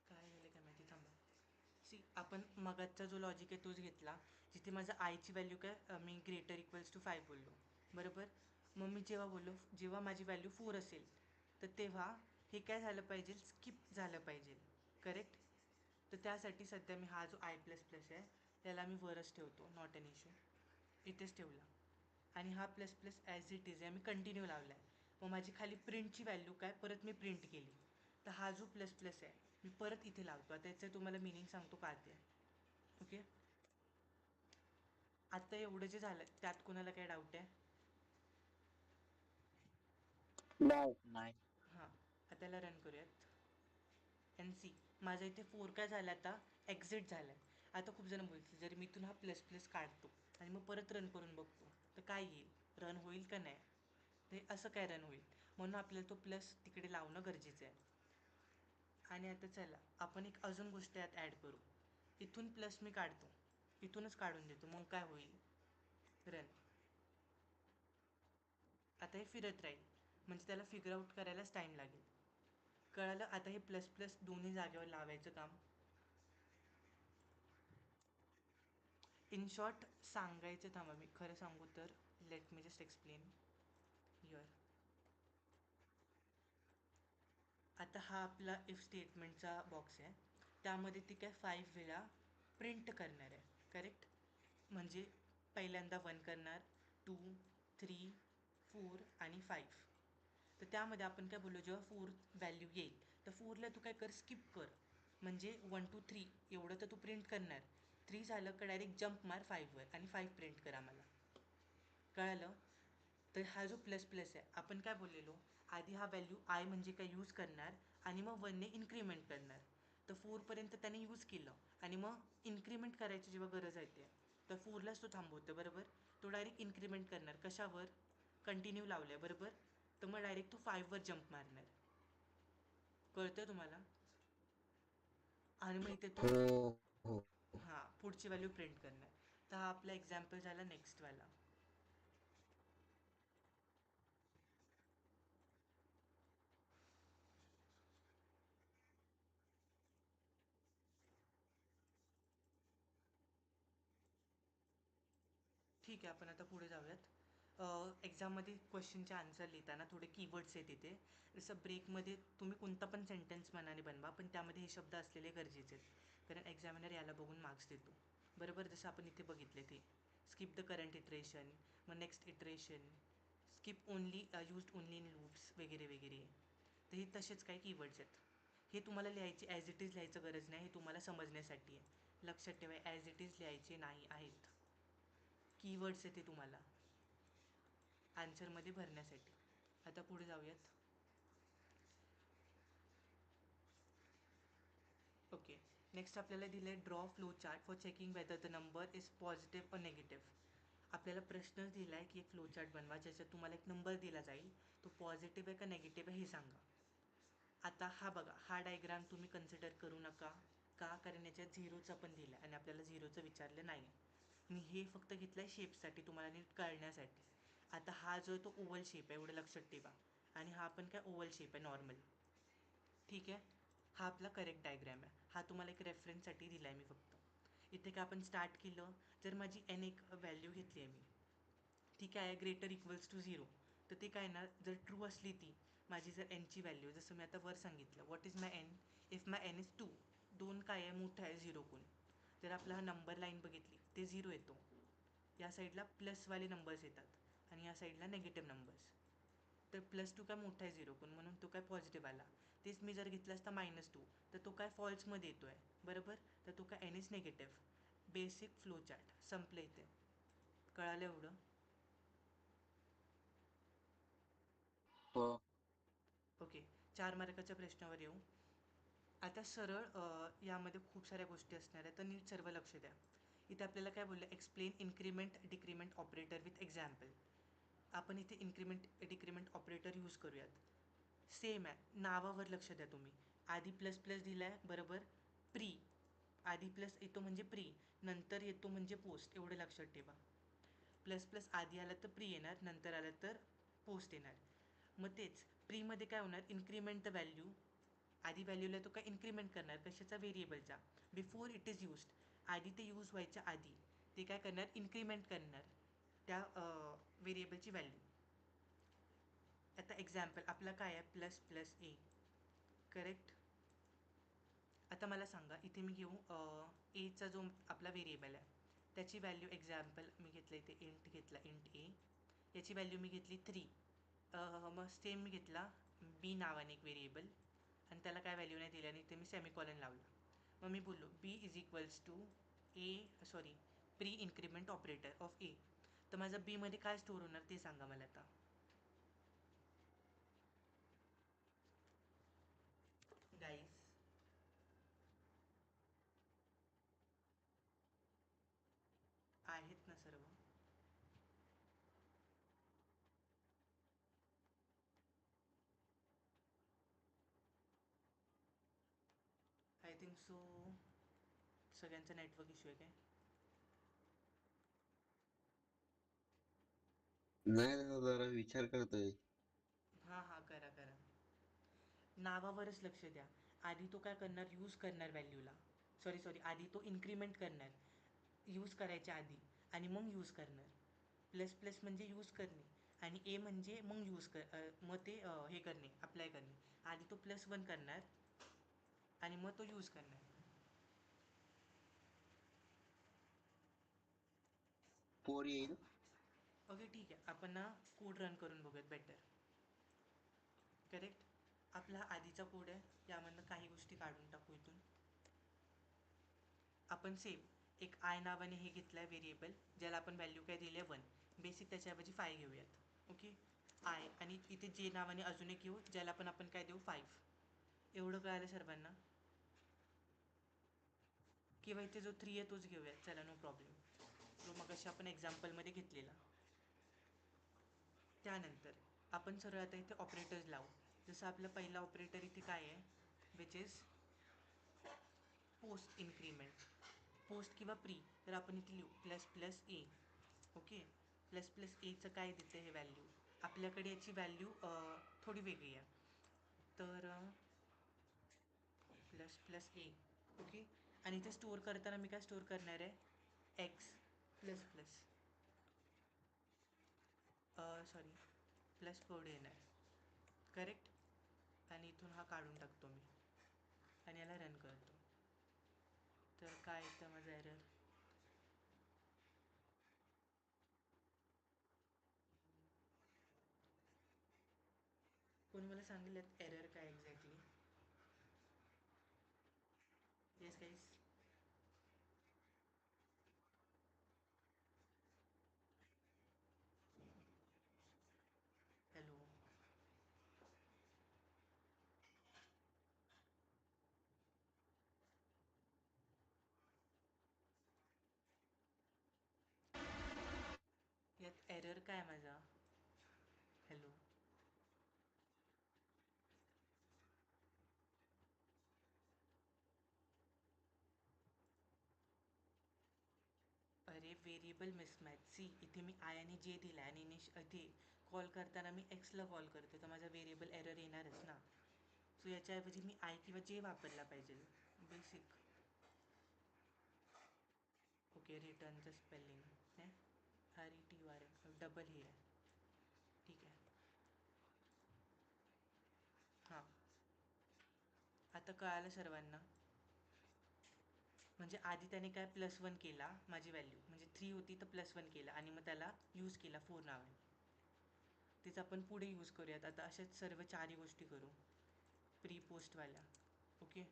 काय झालं काय माहिती, थांबा. सी, आपण मगाचा जो लॉजिक आहे तोच घेतला, जिथे माझं आयची व्हॅल्यू काय मी ग्रेटर इक्वल्स टू 5 बोललो, बरोबर. मग मी जेव्हा बोललो, जेव्हा माझी व्हॅल्यू 4 असेल, तर तेव्हा हे काय झालं पाहिजे, स्किप झालं पाहिजे, करेक्ट. तर त्यासाठी सध्या मी हा जो आय प्लस प्लस आहे त्याला मी वरच ठेवतो, नॉट एन इश्यू, इथेच ठेवला. आणि हा plus plus as it is आहे मी कंटिन्यू लावला आहे. मग माझी खाली प्रिंटची व्हॅल्यू काय परत मी प्रिंट केली. तर हा जो प्लस प्लस आहे मी परत इथे लावतो. आता याचं तुम्हाला मिनिंग सांगतो का ते. ओके, आता एवढं जे झालं त्यात कोणाला काय डाऊट आहे. नाही. नाही. हां, आता याला रन करूयात. एन सी, माझा इथे 4 काय झालं आता, एक्झिट झालं आहे. आता खूप जण बोलतील, जर मी इथून हा प्लस प्लस काढतो आणि मग परत रन करून बघतो तर काय येईल, रन होईल का नाही, ते असं काय रन होईल. म्हणून आपल्याला तो प्लस तिकडे लावणं गरजेचं आहे. आणि आता चला आपण एक अजून गोष्ट यात ॲड करू. इथून प्लस मी काढतो, इथूनच काढून देतो, मग काय होईल, रन. आता हे फिरत राहील म्हणजे त्याला फिगर आउट करायलाच टाईम लागेल. कळालं. आता हे प्लस प्लस दोन्ही जागेवर लावायचं काम. इन शॉर्ट सांगायचं, थांबा मी खरं सांगू तर, let me just explain here. आता हा आपला इफ स्टेटमेंटचा बॉक्स आहे, त्यामध्ये ती काय 5 वेळा प्रिंट करणार आहे, करेक्ट. म्हणजे पहिल्यांदा 1 करणार, 2, 3, 4 आणि 5. तर त्यामध्ये आपण काय बोललो, जेव्हा 4 व्हॅल्यू येईल तर 4ला तू काय कर, स्किप कर. म्हणजे 1 2 3 एवढं तर तू प्रिंट करणार, 3 झालं का डायरेक्ट जंप मार 5वर आणि 5 प्रिंट कर आम्हाला. कळालं. तर हा जो प्लस प्लस आहे, आपण काय बोललेलो, आधी हा व्हॅल्यू आय म्हणजे काय यूज करणार आणि मग 1ने इन्क्रीमेंट करणार. तर 4पर्यंत त्याने यूज केलं आणि मग इन्क्रीमेंट करायची जेव्हा गरज आहे ते, तर 4लाच तो थांबवतो, बरोबर. तो डायरेक्ट इन्क्रीमेंट करणार कशावर, कंटिन्यू लावलं आहे, बरोबर. तर मग डायरेक्ट तो 5वर जंप मारणार. कळतंय तुम्हाला. आणि मग इथे तो हो हो. हां पुढची व्हॅल्यू प्रिंट करणार. तर हा आपला एक्झाम्पल झाला नेक्स्टवाला. ठीक आहे, आपण आता पुढे जाऊयात. एक्झाममध्ये क्वेश्चनचे आन्सर लिहिताना थोडे कीवर्ड्स आहेत तिथे. जसं ब्रेकमध्ये तुम्ही कोणता पण सेंटेन्स मनाने बनवा, पण त्यामध्ये हे शब्द असलेले गरजेचे आहेत, कारण एक्झामिनर याला बघून मार्क्स देतो, बरोबर. जसं आपण इथे बघितले ते skip the current iteration, mug next iteration, skip only used only in loops वगैरे वगैरे. तर हे तसेच काही कीवर्ड्स आहेत. हे तुम्हाला लिहायचे ॲज इट इज लिहायचं गरज नाही, हे तुम्हाला समजण्यासाठी आहे. लक्षात ठेवा, ॲज इट इज लिहायचे नाही आहेत. कीवर्ड्स आहे ते तुम्हाला आन्सरमध्ये भरण्यासाठी. आता पुढे जाऊयात. ओके. नेक्स्ट आपल्याला दिलं आहे, draw flow chart for checking whether the number is positive और निगेटिव्ह. आपल्याला प्रश्न दिला आहे की एक फ्लो चार्ट बनवा ज्याच्यात तुम्हाला एक नंबर दिला जाईल, तो पॉझिटिव्ह आहे का नेगेटिव्ह आहे हे सांगा. आता हा बघा, हा डायग्राम तुम्ही कन्सिडर करू नका. का, कारण याच्यात झिरोचा पण दिला आहे आणि आपल्याला झिरोचं विचारलं नाही. मी हे फक्त घेतलं आहे शेपसाठी, तुम्हाला नीट कळण्यासाठी. आता हा जो आहे तो ओवल शेप आहे, एवढं लक्षात ठेवा. आणि हा पण काय ओवल शेप आहे, नॉर्मल. ठीक आहे. हा आपला करेक्ट डायग्रॅम आहे. हा तुम्हाला एक रेफरन्ससाठी दिला आहे मी फक्त. इथे काय आपण स्टार्ट केलं, जर माझी एन एक व्हॅल्यू घेतली आहे मी, ठीक आहे, ग्रेटर इक्वल्स टू 0, तर ते काय ना, जर ट्रू असली ती माझी जर एनची व्हॅल्यू, जसं मी आता वर सांगितलं, what is my n, if my n is 2, 2 काय आहे, मोठा आहे 0 जर आपला हा नंबर लाईन बघितली ते 0 येतो. या साईडला प्लसवाले नंबर्स येतात आणि या साईडला निगेटिव्ह नंबर्स. तर +2 काय मोठा आहे 0 म्हणून तो काय पॉझिटिव्ह आला. तेच मी जर घेतलं असता -2, तर तो काय फॉल्समध्ये येतो आहे, बरोबर. तर तो काय n is negative. Basic flow chart संपलं इथे. कळालं एवढं. हो. ओके. 4 मार्काच्या प्रश्नावर येऊ. आता सरळ यामध्ये खूप साऱ्या गोष्टी असणार आहेत, तर नीट सर्व लक्ष द्या. इथे आपल्याला काय बोललं, explain increment decrement operator with example. आपण इथे इन्क्रीमेंट डिक्रीमेंट ऑपरेटर यूज करूयात. सेम आहे, नावावर लक्ष द्या तुम्ही. आधी प्लस प्लस दिला आहे, बरोबर. प्री, आधी प्लस येतो म्हणजे प्री, नंतर येतो म्हणजे पोस्ट, एवढं लक्षात ठेवा. प्लस प्लस आधी आला तर प्री येणार, नंतर आला तर पोस्ट येणार. मग तेच प्रीमध्ये काय होणार, इन्क्रीमेंट द व्हॅल्यू. आधी व्हॅल्यूला तो काय इन्क्रीमेंट करणार, कशाचा, व्हेरिएबलचा. बिफोर इट इज यूज्ड, आधी ते यूज व्हायच्या आधी ते काय करणार, इन्क्रीमेंट करणार त्या व्हेरिएबलची व्हॅल्यू. आता एक्झाम्पल आपला काय आहे, प्लस प्लस ए, करेक्ट. आता मला सांगा, इथे मी घेऊ एचा जो आपला व्हेरिएबल आहे त्याची व्हॅल्यू, एक्झाम्पल मी घेतलं इथे इंट घेतला, इंट ए. याची व्हॅल्यू मी घेतली 3. मग सेम मी घेतला बी नावाने एक व्हेरिएबल आणि त्याला काय व्हॅल्यू नाही दिली आणि इथे मी सेमिकॉलन लावला. मग मी बोललो B is equals to A, sorry, pre increment operator of A. तर माझं बीमध्ये काय स्टोअर होणार ते सांगा मला आता. गाईस, आहेत ना सर्व. थिंक सो सगळ्यांचा नेटवर्क इश्यू आहे काय? नाही दादा, जरा विचार करतोय. हां करा करा. नावावरच लक्ष द्या. आधी तो काय करणार, यूज करणार व्हॅल्यूला. सॉरी आधी तो इन्क्रीमेंट करणार यूज करायच्या आधी, आणि मग यूज करणार. प्लस प्लस म्हणजे यूज करणे, आणि ए म्हणजे मग मग ते हे करणे, अप्लाय करणे. आधी तो +1 करणार आणि मग तो यूज करणार. 4 येईल. ओके ठीक आहे, आपण ना कोड रन करून बघूयात बेटर. करेक्ट. आपला हा आधीचा कोड आहे, यामधनं काही गोष्टी काढून टाकू इथून. आपण सेम एक आय नावाने हे घेतलं आहे व्हेरिएबल, ज्याला आपण व्हॅल्यू काय दिली आहे 1. बेसिक त्याच्याऐवजी 5 घेऊयात. ओके, आय, आणि इथे जे नावाने अजून एक घेऊ, ज्याला पण आपण काय देऊ 5. एवढं कळालं सर्वांना? किंवा इथे जो 3 आहे तोच घेऊयात, चला नो प्रॉब्लेम. तो मगाशी आपण एक्झाम्पलमध्ये घेतलेला. त्यानंतर आपण सरळ आता इथे ऑपरेटर्स लावू. जसं आपला पहिला ऑपरेटर इथे काय आहे, which is post increment. Post किंवा प्री, तर आपण इथे लिहू ++a. ओके, ++aचं काय देते हे व्हॅल्यू. आपल्याकडे याची व्हॅल्यू थोडी वेगळी आहे, तर ++a. ओके, आणि इथे स्टोअर करताना मी काय स्टोअर करणार आहे, x++. सॉरी, प्लस पुढे येणार. करेक्ट. आणि इथून हा काढून टाकतो मी, आणि याला रन करतो. तर काय येतं माझं एरर. कोणी मला सांगेल एरर काय एक्झॅक्टली. Yes guys. हॅलो. यात एरर काय माझा. हॅलो. अरे व्हेरिएबल मिसमॅच. सी, इथे मी आय आणि जे दिला आहे, आणि इथे कॉल करताना मी एक्सला कॉल करतो, तर माझा व्हेरिएबल एरर येणारच ना. सो याच्याऐवजी मी आय किंवा जे वापरला पाहिजे. बेसिक. ओके, रिटर्नचं स्पेलिंग आहे RETURN, डबल हे आहे. ठीक आहे. हां, आता कळालं सर्वांना. म्हणजे आधी त्याने काय +1 केला, माझी व्हॅल्यू म्हणजे 3 होती तर +1 केला, आणि मग त्याला यूज केला 4 नावाने. तेच आपण पुढे यूज करूयात. आता अशाच सर्व 4ही गोष्टी करू प्री पोस्टवाल्या. ओके,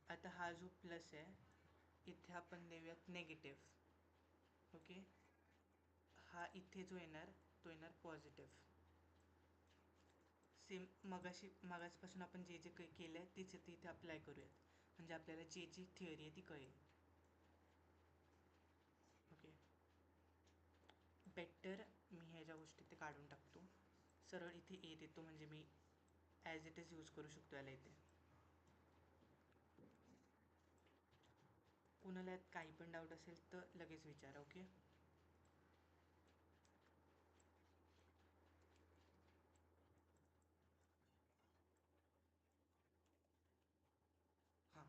आता हा जो प्लस आहे इथे आपण देऊयात निगेटिव्ह. ओके, हा इथे जो येणार तो येणार पॉझिटिव्ह. सेम मगाचपासून आपण जे जे काही केलं आहे तेच इथे अप्लाय करूयात, म्हणजे आपल्याला जे जी थिअरी आहे ती कळेल. ओके, बेटर मी ह्या ज्या गोष्टी ते काढून टाकतो, सरळ इथे ए देतो, म्हणजे मी ॲज इट इज यूज करू शकतो याला इथे. कुणाला यात काही पण डाऊट असेल तर लगेच विचारा. ओके, हां.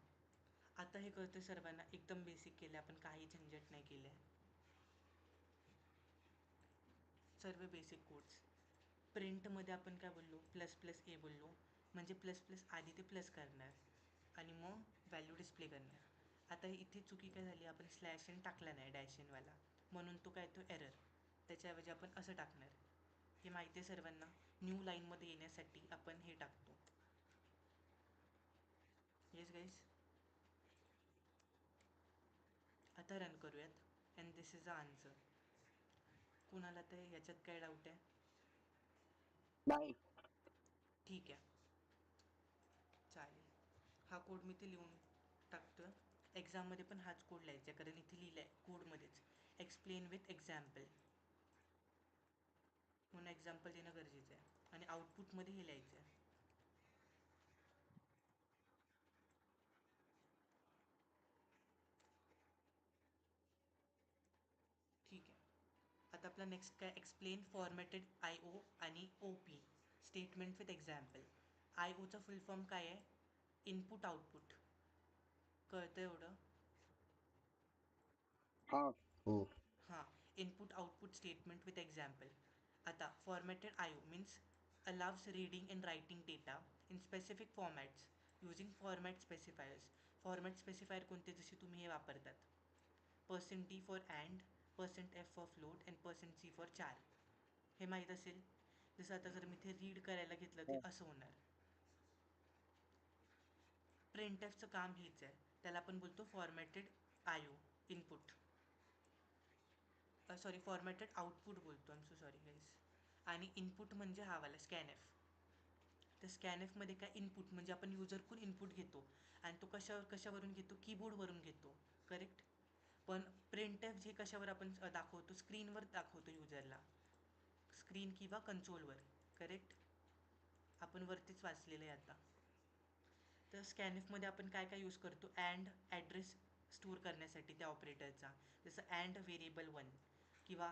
आता हे कळतं सर्वांना, एकदम बेसिक केलं आपण, काही झंझट नाही केलं आहे. सर्व बेसिक कोड्स. प्रिंटमध्ये आपण काय बोललो, ++a बोललो, म्हणजे ++ आधी ते प्लस करणार आणि मग व्हॅल्यू डिस्प्ले करणार. आता इथे चुकी काय झाली, आपण /n टाकला नाही, -n वाला, म्हणून तो काय तो एरर. त्याच्याऐवजी आपण असं टाकणार. हे माहिती आहे सर्वांना. न्यू लाईनमध्ये येण्यासाठी आपण हे टाकतो. Yes guys. आता रन करूयात, and this is the answer. कुणाला तर याच्यात काय डाऊट आहे? नाही. ठीक आहे, चालेल. हा कोड मी ते लिहून टाकतो. एक्झाममध्ये पण हाच कोड लिहायचा आहे, कारण इथे लिहिलं आहे कोडमध्येच एक्सप्लेन विथ एक्झाम्पल, म्हणून एक्झाम्पल देणं गरजेचं आहे, आणि आउटपुटमध्ये हे लिहायचं आहे. आपला नेक्स्ट काय, एक्सप्लेन फॉर्मॅटेड आय ओ आणि O P statement with example. I ओचा फुल फॉर्म काय आहे? Input output. कळतं एवढं? हा. हो. हां, input output statement with example. आता formatted I O means allows reading and writing data in specific formats using format specifiers. Format specifier कोणते, जसे तुम्ही हे वापरतात, %t for and, %f for float and %c for char. हे माहीत असेल. जसं आता जर मी इथे रीड करायला घेतलं ते असं होणार. प्रिंटएफचं काम हेच आहे, त्याला आपण बोलतो formatted I O input. Sorry, formatted output बोलतो, I am so sorry guys. आणि इनपुट म्हणजे हा वाला स्कॅनएफ. तर स्कॅनएफमध्ये काय, इनपुट म्हणजे आपण युजरकडून इनपुट घेतो आणि तो कशावरून घेतो, कीबोर्डवरून घेतो, करेक्ट. पण प्रिंटएफ जे कशावर आपण दाखवतो, स्क्रीनवर दाखवतो युजरला, स्क्रीन किंवा कन्सोलवर, करेक्ट. आपण वरतीच वाचलेलं आहे आता. तर स्कॅनएफमध्ये आपण काय काय यूज करतो, अँड ॲड्रेस स्टोअर करण्यासाठी त्या ऑपरेटरचा, जसं अँड व्हेरिएबल 1 किंवा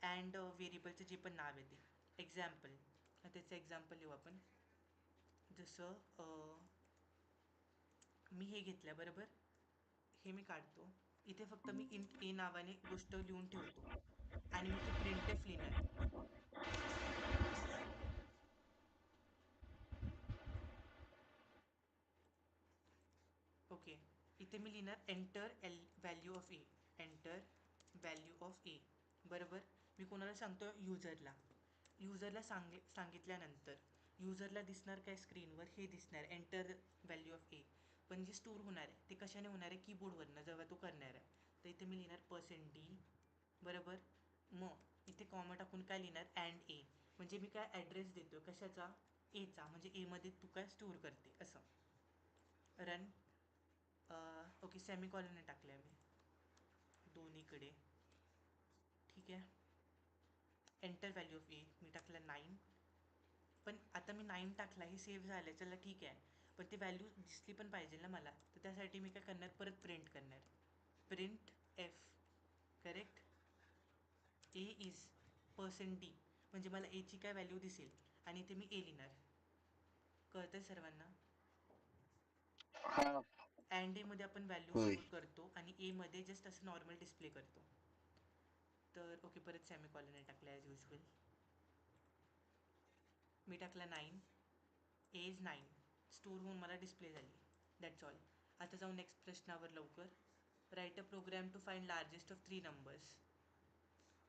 अँड व्हेरिएबलचं जे पण नाव आहे ते. एक्झाम्पल, त्याचं एक्झाम्पल लिहू आपण. जसं मी हे घेतलं बरोबर, हे मी काढतो. इथे फक्त मी इंट ए नावाने गोष्ट लिहून ठेवतो आणि मी ते प्रिंटएफ लिहिणार. ओके, इथे मी लिहिणार enter value of A. Enter value of A, बरोबर. मी कोणाला सांगतो, युजरला. युजरला सांगितल्यानंतर युजरला दिसणार काय, स्क्रीनवर हे दिसणार एंटर व्हॅल्यू ऑफ ए. पण जे स्टोअर होणार आहे ते कशाने होणार आहे, कीबोर्डवरनं जेव्हा तो करणार आहे. तर इथे मी लिहिणार %d, बरोबर. मग इथे कॉमा टाकून काय लिहिणार, अँड ए. म्हणजे मी काय ॲड्रेस देतो कशाचा, एचा, म्हणजे एमध्ये तू काय स्टोअर करते असं. रन. ओके, सेमीकॉलन टाकलं आहे मी दोन्हीकडे, ठीक आहे. एंटर व्हॅल्यू ऑफ ए मी टाकलं 9. पण आता मी 9 टाकला, हे सेव्ह झालं, चला ठीक आहे. पण ती व्हॅल्यू दिसली पण पाहिजे ना मला, तर त्यासाठी मी काय करणार, परत प्रिंट करणार. Print F, correct. A is %d म्हणजे मला एची काय व्हॅल्यू दिसेल आणि इथे मी ए लिहिणार. कळतं आहे सर्वांना? हा. अँड एमध्ये आपण व्हॅल्यू होय. स्टोअर करतो आणि एमध्ये जस्ट असं नॉर्मल डिस्प्ले करतो. तर ओके, परत सेमीकॉलन टाकलं ॲज युजल. मी टाकला 9, ए इज 9, स्टोअर होऊन मला डिस्प्ले झाली. That's all. आता जाऊ नेक्स्ट प्रश्नावर लवकर. Write a program to find largest of 3 numbers.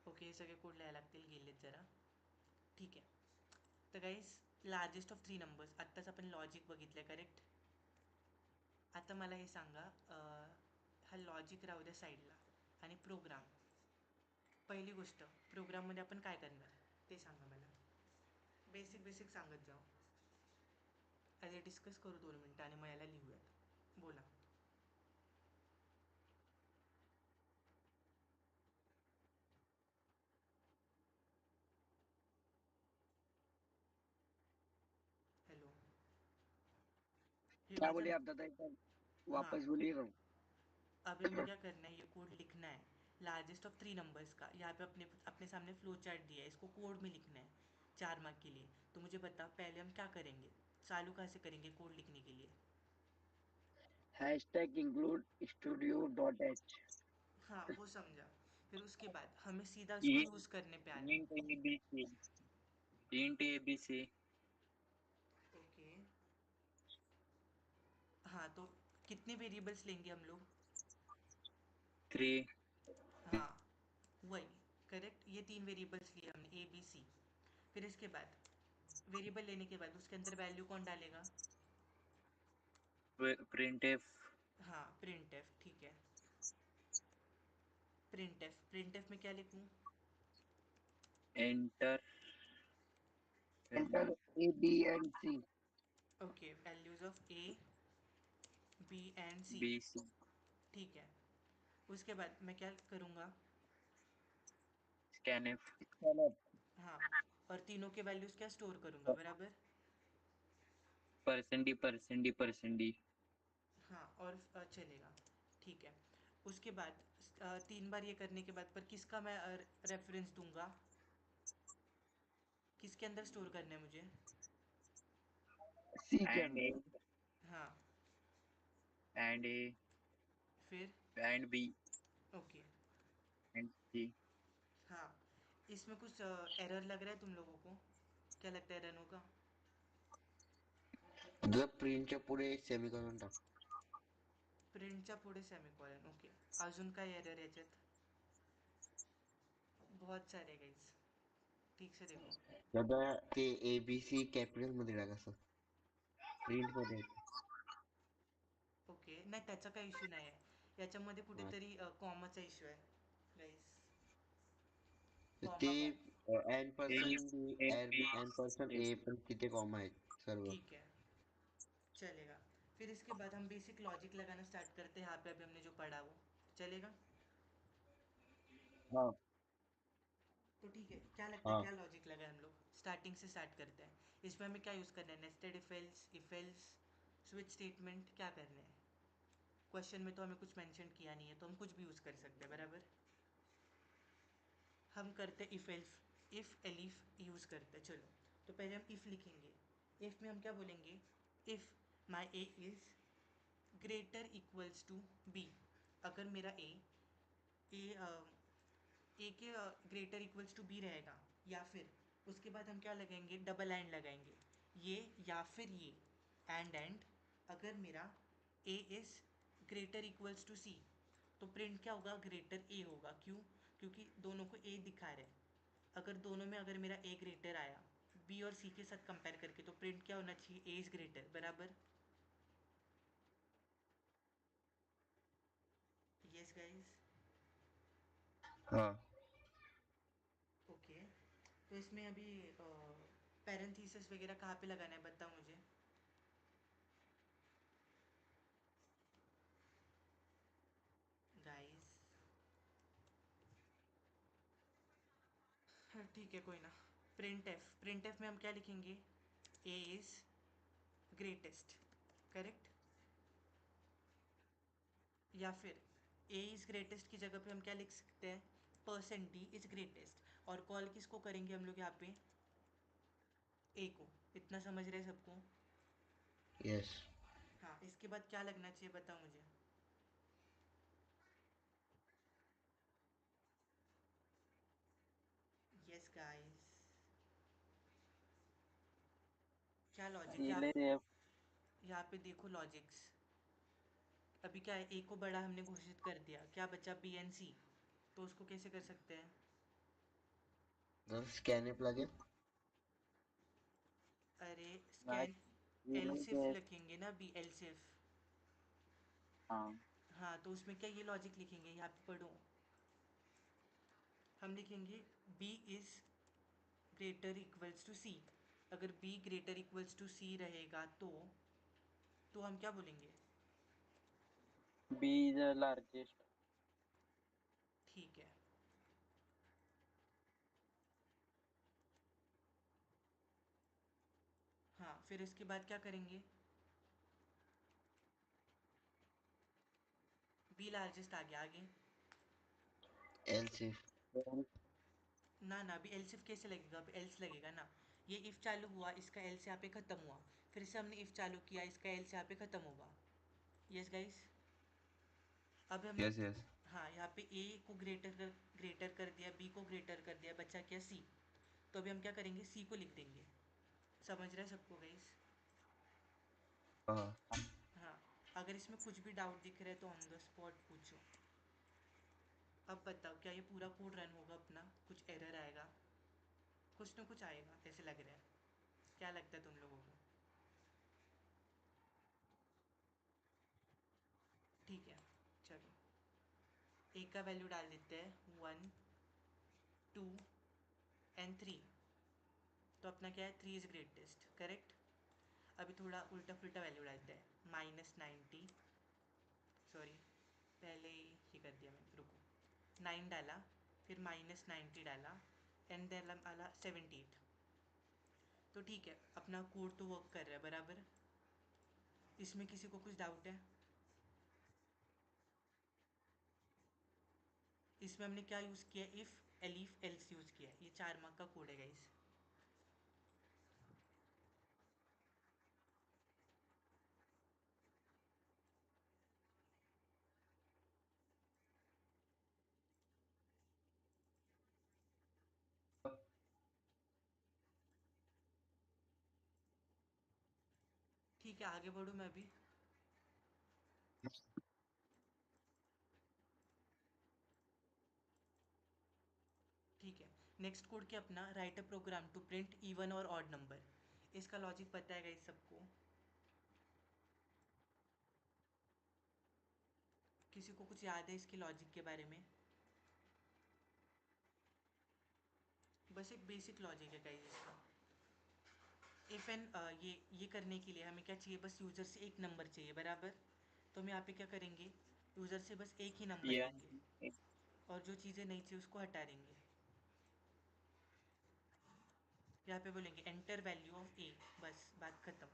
Okay, हे सगळे कोड लिहायला लागतील, गेलेत जरा, ठीक आहे. तर गाईज, लार्जेस्ट ऑफ 3 नंबर्स, आत्ताच आपण लॉजिक बघितलं, करेक्ट. आता मला हे सांगा, हा लॉजिक राहू द्या साईडला आणि प्रोग्राम. पहिली गोष्ट, प्रोग्राममध्ये आपण काय करणार ते सांगा मला. बेसिक सांगत जाऊ. आधी डिस्कस करू 2 मिनटं आणि मग याला लिहूयात. बोला. हेलो, हे क्या वाचा बोले ना. आप दादा, एक बार हाँ, वापस बोलिएगा. अभी हमें क्या करना है, ये कोड लिखना है लार्जेस्ट ऑफ 3 नंबर्स का. यहाँ पे अपने अपने सामने फ्लो चार्ट दिया है, इसको कोड में लिखना है 4 मार्क के लिए. तो मुझे बता, पहले हम क्या करेंगे, चालू कहाँ से करेंगे कोड लिखने के लिए. Hashtag include studio dot H. हाँ, वो समझा. फिर उसके बाद हमें सीधा इसको ये यूज़ करने पे आना. Int ABC int ABC okay, हाँ, तो कितने वेरिएबल्स लेंगे हम लोग. 3 हाँ, वही, करेक्ट. ये 3 वेरिएबल्स लिए हमने, ए बी सी. फिर इसके बाद वेरिएबल लेने के बाद उसके अंदर वैल्यू कौन डालेगा. प्रिंटफ हाँ, प्रिंट एफ, ठीक है. प्रिंट एफ में क्या लिखूँ. Enter enter a b and c. Okay, values of a b and c, b c ठीक है. उसके बाद मैं क्या करूँगा. स्कैनफ हाँ, और तीनों के वैल्यूज़ क्या स्टोर करूँगा, बराबर. परसेंट डी हाँ, और चलेगा, ठीक है. उसके बाद 3 बार ये करने के बाद पर किसका मैं रेफरेंस दूंगा, किसके अंदर स्टोर करना है मुझे? सी के and A अंदर। हाँ, and A फिर and B okay. and C. हाँ, इसमें कुछ एरर लग रहा है तुम लोगों को? क्या लगता है रन होगा? जर प्रिंटच्या पुढे एक सेमीकोलन टाक. प्रिंटच्या पुढे सेमीकोलन, ओके. अजून काय एरर याच्यात? बहुत सारे गाइस, ठीक से देखो. दादा ते ABC कॅपिटल मध्ये टाक असं प्रिंट मध्ये. ओके, नाही त्याचा काही इश्यू नाही आहे. याच्यामध्ये कुठेतरी कॉमाचा इश्यू आहे गाइस. ते comma n A percent b A B n percent C. ए पण तिथे कॉमा आहेत सर्व. ठीक है, चलेगा. फिर इसके बाद हम बेसिक लॉजिक लगाना स्टार्ट करते हैं. यहाँ पे अभी हमने जो पढ़ा वो चलेगा. हाँ तो ठीक है, क्या लगता है हाँ क्या लॉजिक लगाए हम लोग? स्टार्टिंग से स्टार्ट करते हैं. इसमें हमें क्या यूज़ करना है? Nested if else, switch statement क्या करने हैं? क्वेश्चन में तो हमें कुछ मेंशन किया नहीं है, तो हम कुछ भी यूज़ कर सकते हैं, बराबर. हम करते इफ़ एलिफ यूज़ करते हैं. चलो, तो पहले हम इफ़ लिखेंगे. इफ़ में हम क्या बोलेंगे? If my a is greater equals to b. अगर मेरा ए ए के ग्रेटर इक्वल्स टू बी रहेगा, या फिर उसके बाद हम क्या लगाएंगे? डबल एंड लगाएंगे. ये या फिर ये एंड अगर मेरा A is greater equals to C, तो प्रिंट क्या होगा? ग्रेटर ए होगा. क्यों? क्योंकि दोनों को ए दिखा रहे हैं. अगर दोनों में अगर मेरा ए ग्रेटर आया बी और सी के साथ कंपेयर करके, तो प्रिंट क्या होना चाहिए? ए इज़ ग्रेटर, बराबर. Yes guys. हाँ ओके, तो इसमें अभी पैरेंथीसिस वगैरह कहाँ पे लगाना है, बताओ मुझे. गाइस ठीक है, कोई ना. प्रिंट एफ में हम क्या लिखेंगे? A is greatest, correct. या फिर ए इज़ ग्रेटेस्ट की जगह पे हम क्या लिख सकते हैं? Percent d is greatest. और कॉल किसको करेंगे हम लोग यहाँ पे? ए को. इतना समझ रहे हैं सबको? यस. हाँ, इसके बाद क्या लगना चाहिए, बताओ मुझे. यस गाइस, क्या लॉजिक सी यहाँ? ले रहे यहाँ पे देखो लॉजिक्स. अभी क्या है? ए को बड़ा हमने घोषित कर दिया, क्या बचा? बी एंड सी. तो उसको कैसे कर सकते हैं? जर स्कॅनएप लागेल. अरे नहीं स्कैन, सी एल ले सिफ रहे लिखेंगे ना, बी एल सिफ. हाँ हाँ, तो उसमें क्या ये लॉजिक लिखेंगे? यहाँ पे पढ़ो, हम लिखेंगे B is greater equals to C. अगर B greater equals to C रहेगा तो हम क्या बोलेंगे? B is largest. ठीक है. हाँ, फिर इसके बाद क्या करेंगे? बी लार्जेस्ट आ गया, आगे. एल सिफ. ना ना, अभी एल सिफ कैसे लगेगा? अभी एल्स लगेगा ना. ये इफ़ चालू हुआ, इसका एल्स यहाँ पे ख़त्म हुआ. फिर से हमने इफ़ चालू किया, इसका एल्स यहाँ पे ख़त्म होगा. Yes guys. अब हमने यस यस. हाँ, यहाँ पे ए को ग्रेटर कर दिया, बी को ग्रेटर कर दिया, बचा क्या? सी. तो अभी हम क्या करेंगे? सी को लिख देंगे. समझ रहे हैं सबको गाइस? हाँ हाँ, अगर इसमें कुछ भी डाउट दिख रहा है तो ऑन द स्पॉट पूछो. अब बताओ, क्या ये पूरा कोड रन होगा अपना? कुछ एरर आएगा? कुछ ना कुछ आएगा ऐसे लग रहा है. क्या लगता है तुम लोगों को? ठीक है, चलो. ए का वैल्यू डाल देते हैं 1 2 एंड 3. तो अपना क्या है? 3 इज़ ग्रेटेस्ट, करेक्ट. अभी थोड़ा उल्टा पुल्टा वैल्यू डालते हैं. -90, सॉरी, पहले ही ये कर दिया मैंने, रुको. 9 डाला, फिर -90 डाला, एंड देन डाला 78. तो ठीक है, अपना कोड तो वर्क कर रहा है, बराबर. इसमें किसी को कुछ डाउट है? इसमें हमने क्या यूज़ किया, इफ़ एलिफ एल्स यूज़ किया है। ये 4 मार्क का कोड है गाइस। ठीक है, आगे बढ़ूँ मैं अभी। ठीक है, नेक्स्ट कोड क्या अपना, write a program to print even और ऑड नंबर। इसका लॉजिक पता है गाइस सबको? किसी को कुछ याद है इसके लॉजिक के बारे में? बस एक बेसिक लॉजिक है गाइस इसका। इफ़ एन ये करने के लिए हमें क्या चाहिए, बस यूज़र से एक नंबर चाहिए, बराबर। तो हम यहाँ पे क्या करेंगे, यूज़र से बस एक ही नंबर Yeah. लेंगे और जो चीज़ें नहीं चाहिए उसको हटा देंगे। यहाँ पे बोलेंगे एंटर वैल्यू ऑफ ए, बस बात खत्म।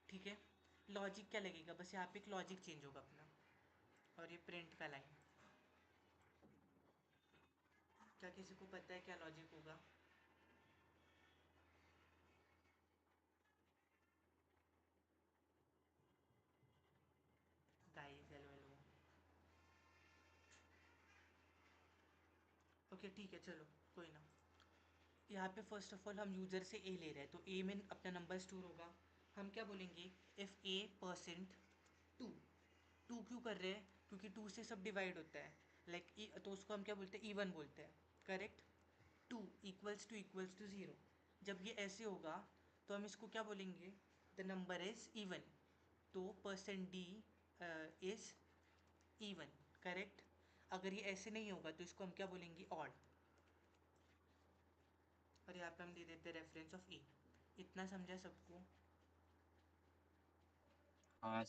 ठीक है, लॉजिक क्या लगेगा, बस यहाँ पे एक लॉजिक चेंज होगा अपना, और ये प्रिंट का लाइन। क्या किसी को पता है क्या लॉजिक होगा? Guys hello hello. ओके ठीक है, चलो कोई ना। यहाँ पे फर्स्ट ऑफ ऑल हम यूज़र से ए ले रहे हैं, तो ए में अपना नंबर स्टोर होगा। हम क्या बोलेंगे, if a percent two. Two क्यों कर रहे हैं, क्योंकि टू से सब डिवाइड होता है, लाइक तो उसको हम क्या बोलते हैं, इवन बोलते हैं, correct. Two equals to zero. जब ये ऐसे होगा तो हम इसको क्या बोलेंगे, द नंबर इज़ इवन। तो percent d is even, correct. अगर ये ऐसे नहीं होगा तो इसको हम क्या बोलेंगे, ऑड। और यहाँ पे हम दे देते हैं रेफरेंस ऑफ ए। इतना समझा सबको? हाँ